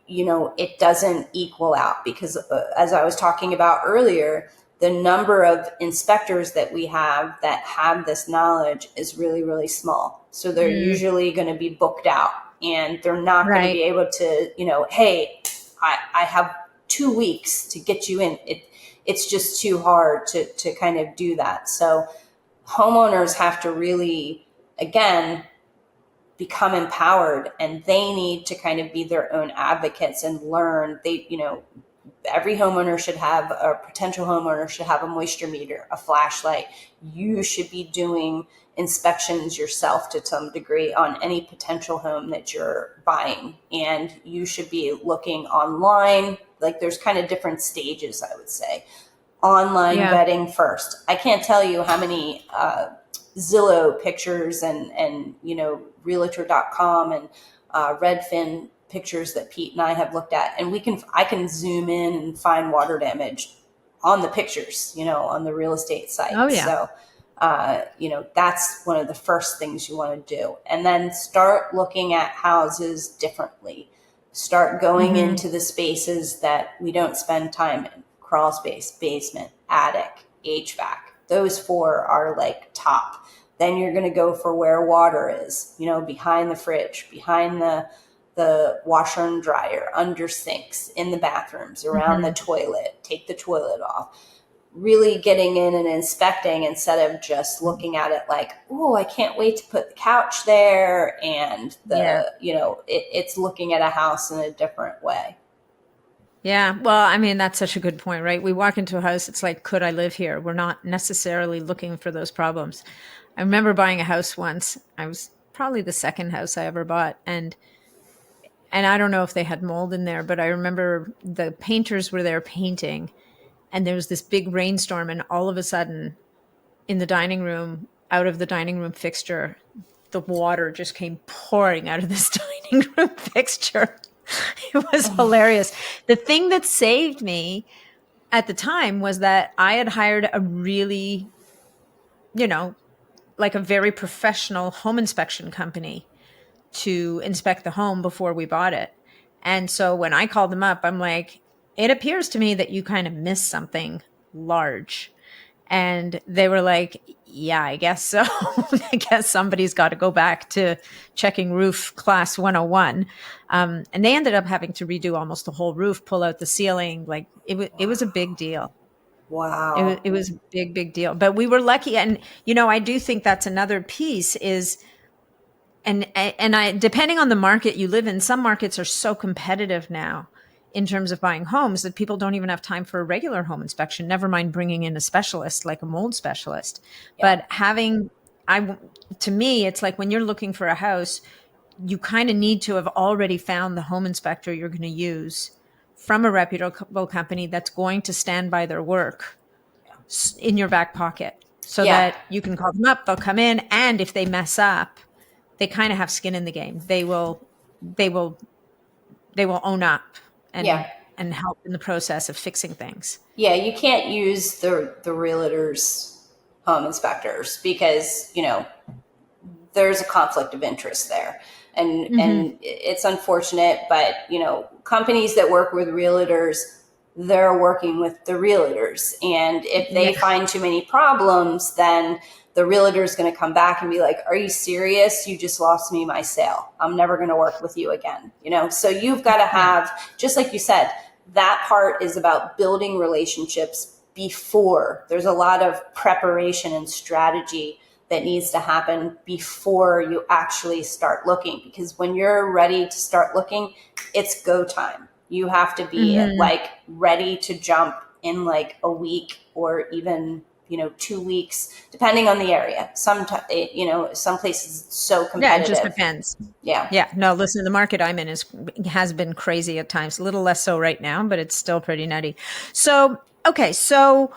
it doesn't equal out, because as I was talking about earlier, the number of inspectors that we have that have this knowledge is really, really small. So they're usually going to be booked out, and they're not going to be able to, hey, I have 2 weeks to get you in. It's just too hard to kind of do that. So homeowners have to really, again, become empowered, and they need to kind of be their own advocates and learn. Every homeowner should have, or potential homeowner should have, a moisture meter, a flashlight. You should be doing inspections yourself to some degree on any potential home that you're buying. And you should be looking online. Like, there's kind of different stages, I would say. Online vetting first. I can't tell you how many Zillow pictures and realtor.com and Redfin pictures that Pete and I have looked at, and I can zoom in and find water damage on the pictures, on the real estate site. Oh, yeah. So, that's one of the first things you want to do. And then start looking at houses differently. Start going into the spaces that we don't spend time in: crawl space, basement, attic, HVAC. Those 4 are like top. Then you're going to go for where water is, behind the fridge, behind the washer and dryer, under sinks, in the bathrooms, around the toilet. Take the toilet off. Really getting in and inspecting, instead of just looking at it like, oh, I can't wait to put the couch there. And it's looking at a house in a different way. Yeah. Well, I mean, that's such a good point, right? We walk into a house, it's like, could I live here? We're not necessarily looking for those problems. I remember buying a house once. I was probably the second house I ever bought. And I don't know if they had mold in there, but I remember the painters were there painting, and there was this big rainstorm, and all of a sudden in the dining room, out of the dining room fixture, the water just came pouring out of this dining room fixture. It was hilarious. The thing that saved me at the time was that I had hired a really, like a very professional home inspection company to inspect the home before we bought it. And so when I called them up, I'm like, it appears to me that you kind of missed something large. And they were like, yeah, I guess so. I guess somebody's got to go back to checking roof class 101. And they ended up having to redo almost the whole roof, pull out the ceiling. Like it was a big deal. Wow. It was a big, big deal. But we were lucky. And, I do think that's another piece is, and I, depending on the market you live in, some markets are so competitive now in terms of buying homes that people don't even have time for a regular home inspection, never mind bringing in a specialist like a mold specialist. Yeah. But to me, it's like when you're looking for a house, you kind of need to have already found the home inspector you're going to use from a reputable company that's going to stand by their work in your back pocket, so that you can call them up, they'll come in, and if they mess up, they kind of have skin in the game. They will own up and help in the process of fixing things. Yeah, you can't use the realtors' home inspectors, because there's a conflict of interest there, and it's unfortunate. But companies that work with realtors they're working with the realtors. And if they find too many problems, then the realtor is going to come back and be like, are you serious? You just lost me my sale. I'm never going to work with you again. So you've got to have, just like you said, that part is about building relationships before. There's a lot of preparation and strategy that needs to happen before you actually start looking, because when you're ready to start looking, it's go time. You have to be like ready to jump in like a week or even 2 weeks, depending on the area. Some places it's so competitive. Yeah, it just depends. Yeah. Yeah. No, listen, the market I'm in has been crazy at times. A little less so right now, but it's still pretty nutty. So, okay, so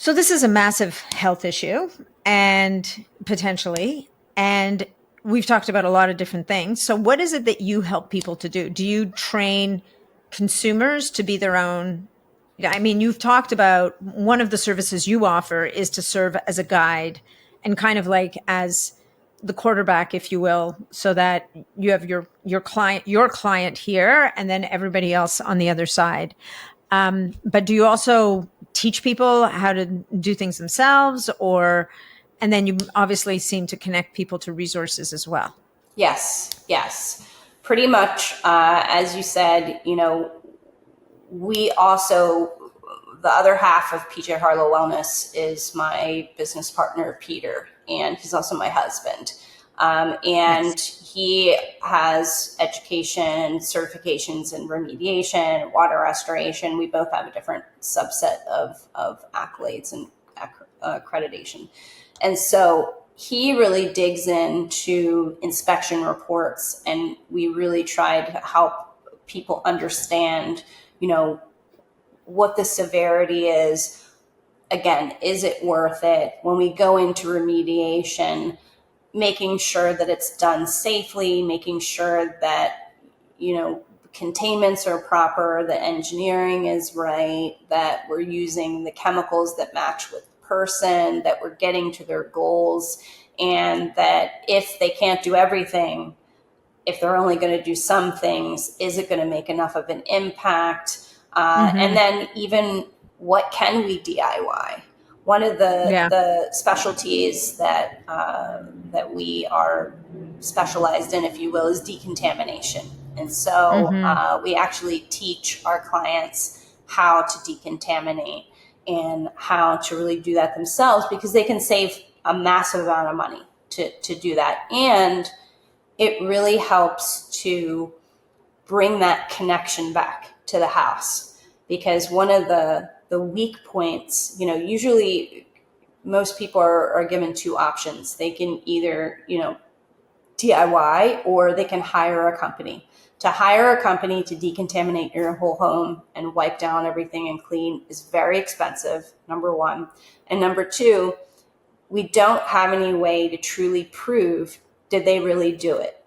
this is a massive health issue, and potentially, and we've talked about a lot of different things. So what is it that you help people to do? Do you train consumers to be their own? I mean, you've talked about one of the services you offer is to serve as a guide and kind of like as the quarterback, if you will, so that you have your client here and then everybody else on the other side. But do you also teach people how to do things themselves, and then you obviously seem to connect people to resources as well? Yes. Pretty much, as you said, we also, the other half of PJ Harlow Wellness is my business partner, Peter, and he's also my husband. And he has education, certifications in remediation, water restoration. We both have a different subset of accolades and accreditation. And so he really digs into inspection reports, and we really try to help people understand, what the severity is. Again, is it worth it? When we go into remediation, making sure that it's done safely, making sure that, containments are proper, the engineering is right, that we're using the chemicals that match with the person, that we're getting to their goals, and that if they can't do everything, if they're only going to do some things, is it going to make enough of an impact? And then even what can we DIY? One of the specialties that we are specialized in, if you will, is decontamination. And so we actually teach our clients how to decontaminate and how to really do that themselves, because they can save a massive amount of money to do that. And it really helps to bring that connection back to the house, because one of the weak points, usually most people are given two options. They can either, DIY, or they can hire a company. To hire a company to decontaminate your whole home and wipe down everything and clean is very expensive, number one. And number two, we don't have any way to truly prove, did they really do it?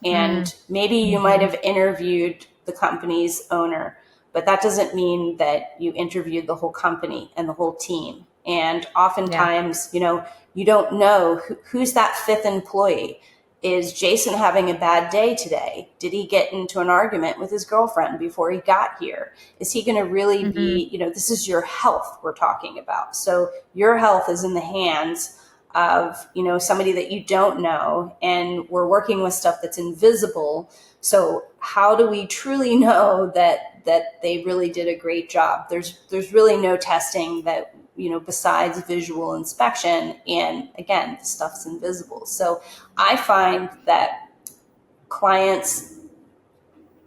And maybe you might have interviewed the company's owner, but that doesn't mean that you interviewed the whole company and the whole team. And oftentimes, you don't know who's that fifth employee. Is Jason having a bad day today? Did he get into an argument with his girlfriend before he got here? Is he going to really be, this is your health we're talking about. So your health is in the hands of, somebody that you don't know, and we're working with stuff that's invisible. So how do we truly know that they really did a great job? There's really no testing that, besides visual inspection. And again, the stuff's invisible. So I find that clients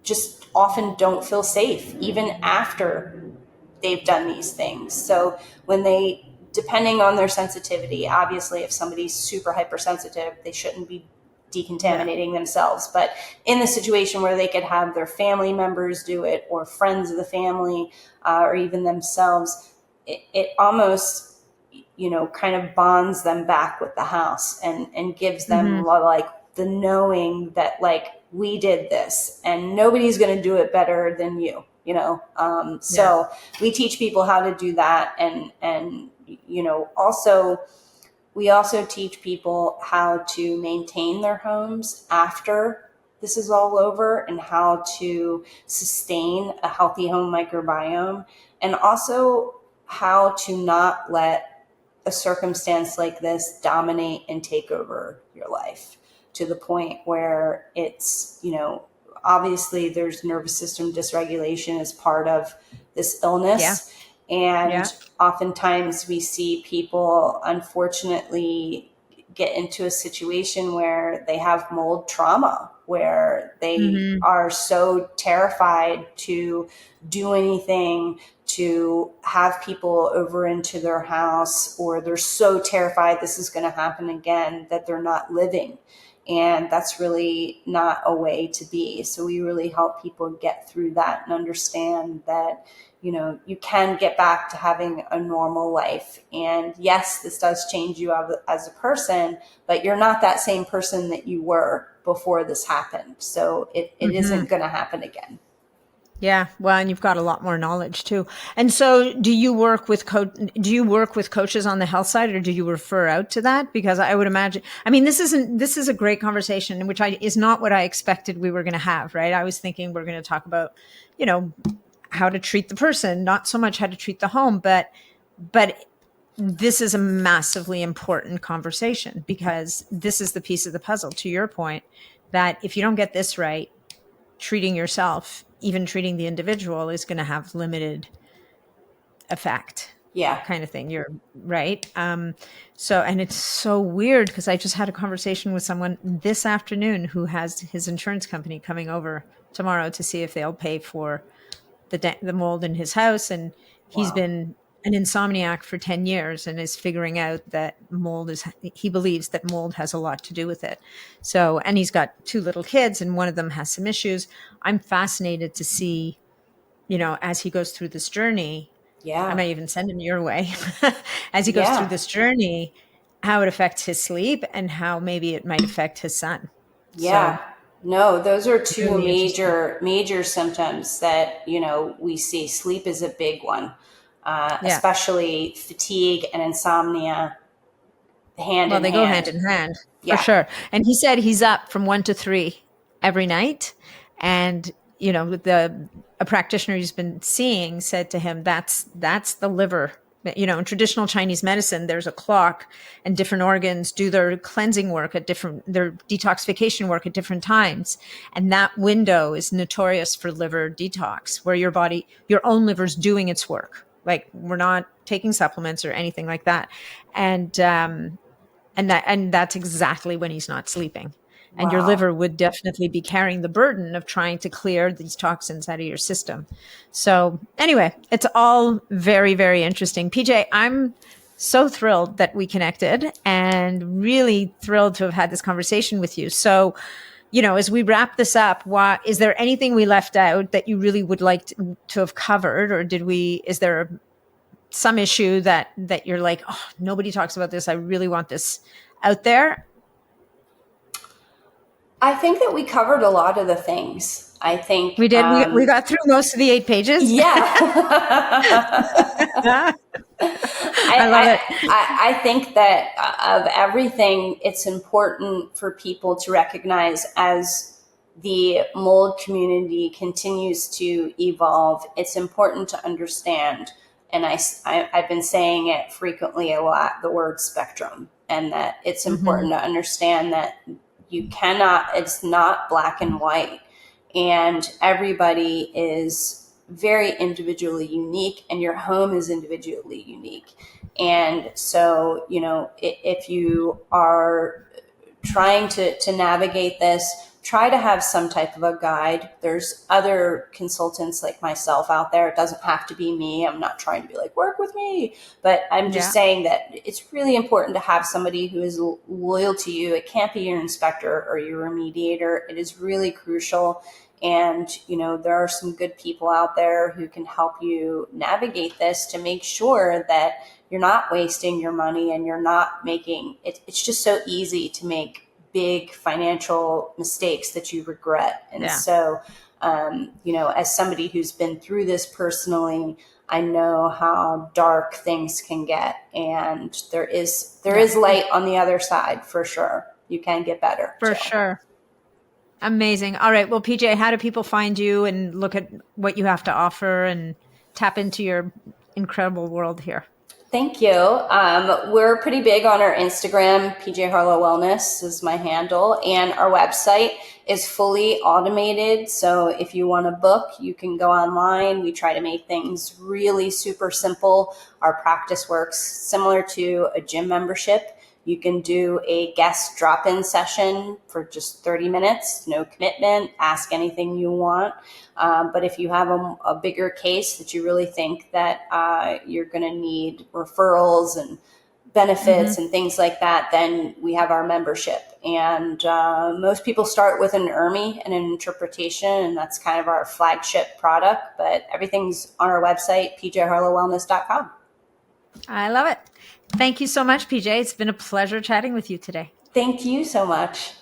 just often don't feel safe even after they've done these things. So when depending on their sensitivity, obviously if somebody's super hypersensitive, they shouldn't be decontaminating themselves. But in the situation where they could have their family members do it, or friends of the family, or even themselves, it almost, kind of bonds them back with the house and gives them like the knowing that, like, we did this and nobody's going to do it better than you, So we teach people how to do that. And, we also teach people how to maintain their homes after this is all over and how to sustain a healthy home microbiome, and also how to not let a circumstance like this dominate and take over your life to the point where it's, obviously there's nervous system dysregulation as part of this Yeah. illness. And Yeah. oftentimes we see people, unfortunately, get into a situation where they have mold trauma, where they Mm-hmm. are so terrified to do anything, to have people over into their house, or they're so terrified this is going to happen again that they're not living. And that's really not a way to be. So we really help people get through that and understand that, you can get back to having a normal life. And yes, this does change you as a person, but you're not that same person that you were before this happened. So it Mm-hmm. isn't going to happen again. Yeah, well, and you've got a lot more knowledge too. And so, do you work with coaches on the health side, or do you refer out to that? Because I would imagine, I mean, this is a great conversation, which is not what I expected we were going to have, right? I was thinking we're going to talk about, you know, how to treat the person, not so much how to treat the home, but this is a massively important conversation because this is the piece of the puzzle, to your point, that if you don't get this right, treating yourself, even treating the individual, is going to have limited effect, Yeah. kind of thing. You're right. So, and it's so weird because I just had a conversation with someone this afternoon who has his insurance company coming over tomorrow to see if they'll pay for the mold in his house. And he's Wow. been an insomniac for 10 years and is figuring out that he believes that mold has a lot to do with it. So, and he's got two little kids and one of them has some issues. I'm fascinated to see, as he goes through this journey, I Yeah. might even send him your way as he goes through Yeah. this journey, how it affects his sleep and how maybe it might affect his son. So Yeah. No, those are two really interesting. major symptoms that, we see. Sleep is a big one, Yeah. especially fatigue and insomnia hand Well, in they go hand hand. in hand for Yeah. sure. And he said he's up from 1 to 3 every night. And, a practitioner he's been seeing said to him, that's the liver. In traditional Chinese medicine, there's a clock and different organs do their cleansing work their detoxification work at different times. And that window is notorious for liver detox, where your own liver's doing its work. Like, we're not taking supplements or anything like that. And that's exactly when he's not sleeping. And your Wow. liver would definitely be carrying the burden of trying to clear these toxins out of your system. So anyway, it's all very, very interesting. PJ, I'm so thrilled that we connected and really thrilled to have had this conversation with you. So, as we wrap this up, is there anything we left out that you really would like to have covered, or is there some issue that you're like, oh, nobody talks about this, I really want this out there? I think that we covered a lot of the things. I think, We did. We got through most of the 8 pages. yeah. I love it. I think that of everything, it's important for people to recognize as the mold community continues to evolve, it's important to understand, and I've been saying it frequently a lot, the word spectrum, and that it's Mm-hmm. important to understand that it's not black and white, and everybody is very individually unique, and your home is individually unique. And so, if you are trying to navigate this, try to have some type of a guide. There's other consultants like myself out there. It doesn't have to be me. I'm not trying to be like, work with me, but I'm just Yeah, saying that it's really important to have somebody who is loyal to you. It can't be your inspector or your remediator. It is really crucial. And, there are some good people out there who can help you navigate this to make sure that you're not wasting your money and you're not making it. It's just so easy to make big financial mistakes that you regret. And yeah, so, as somebody who's been through this personally, I know how dark things can get, and there is yeah, light on the other side for sure. You can get better. for So, sure. Amazing. All right. Well, PJ, how do people find you and look at what you have to offer and tap into your incredible world here? Thank you. We're pretty big on our Instagram. PJ Harlow Wellness is my handle, and our website is fully automated. So if you want to book, you can go online. We try to make things really super simple. Our practice works similar to a gym membership. You can do a guest drop-in session for just 30 minutes, no commitment, ask anything you want. But if you have a bigger case that you really think that you're going to need referrals and benefits and things like that, then we have our membership. And most people start with an ERMI and an interpretation, and that's kind of our flagship product. But everything's on our website, pjharlowwellness.com. I love it. Thank you so much, PJ. It's been a pleasure chatting with you today. Thank you so much.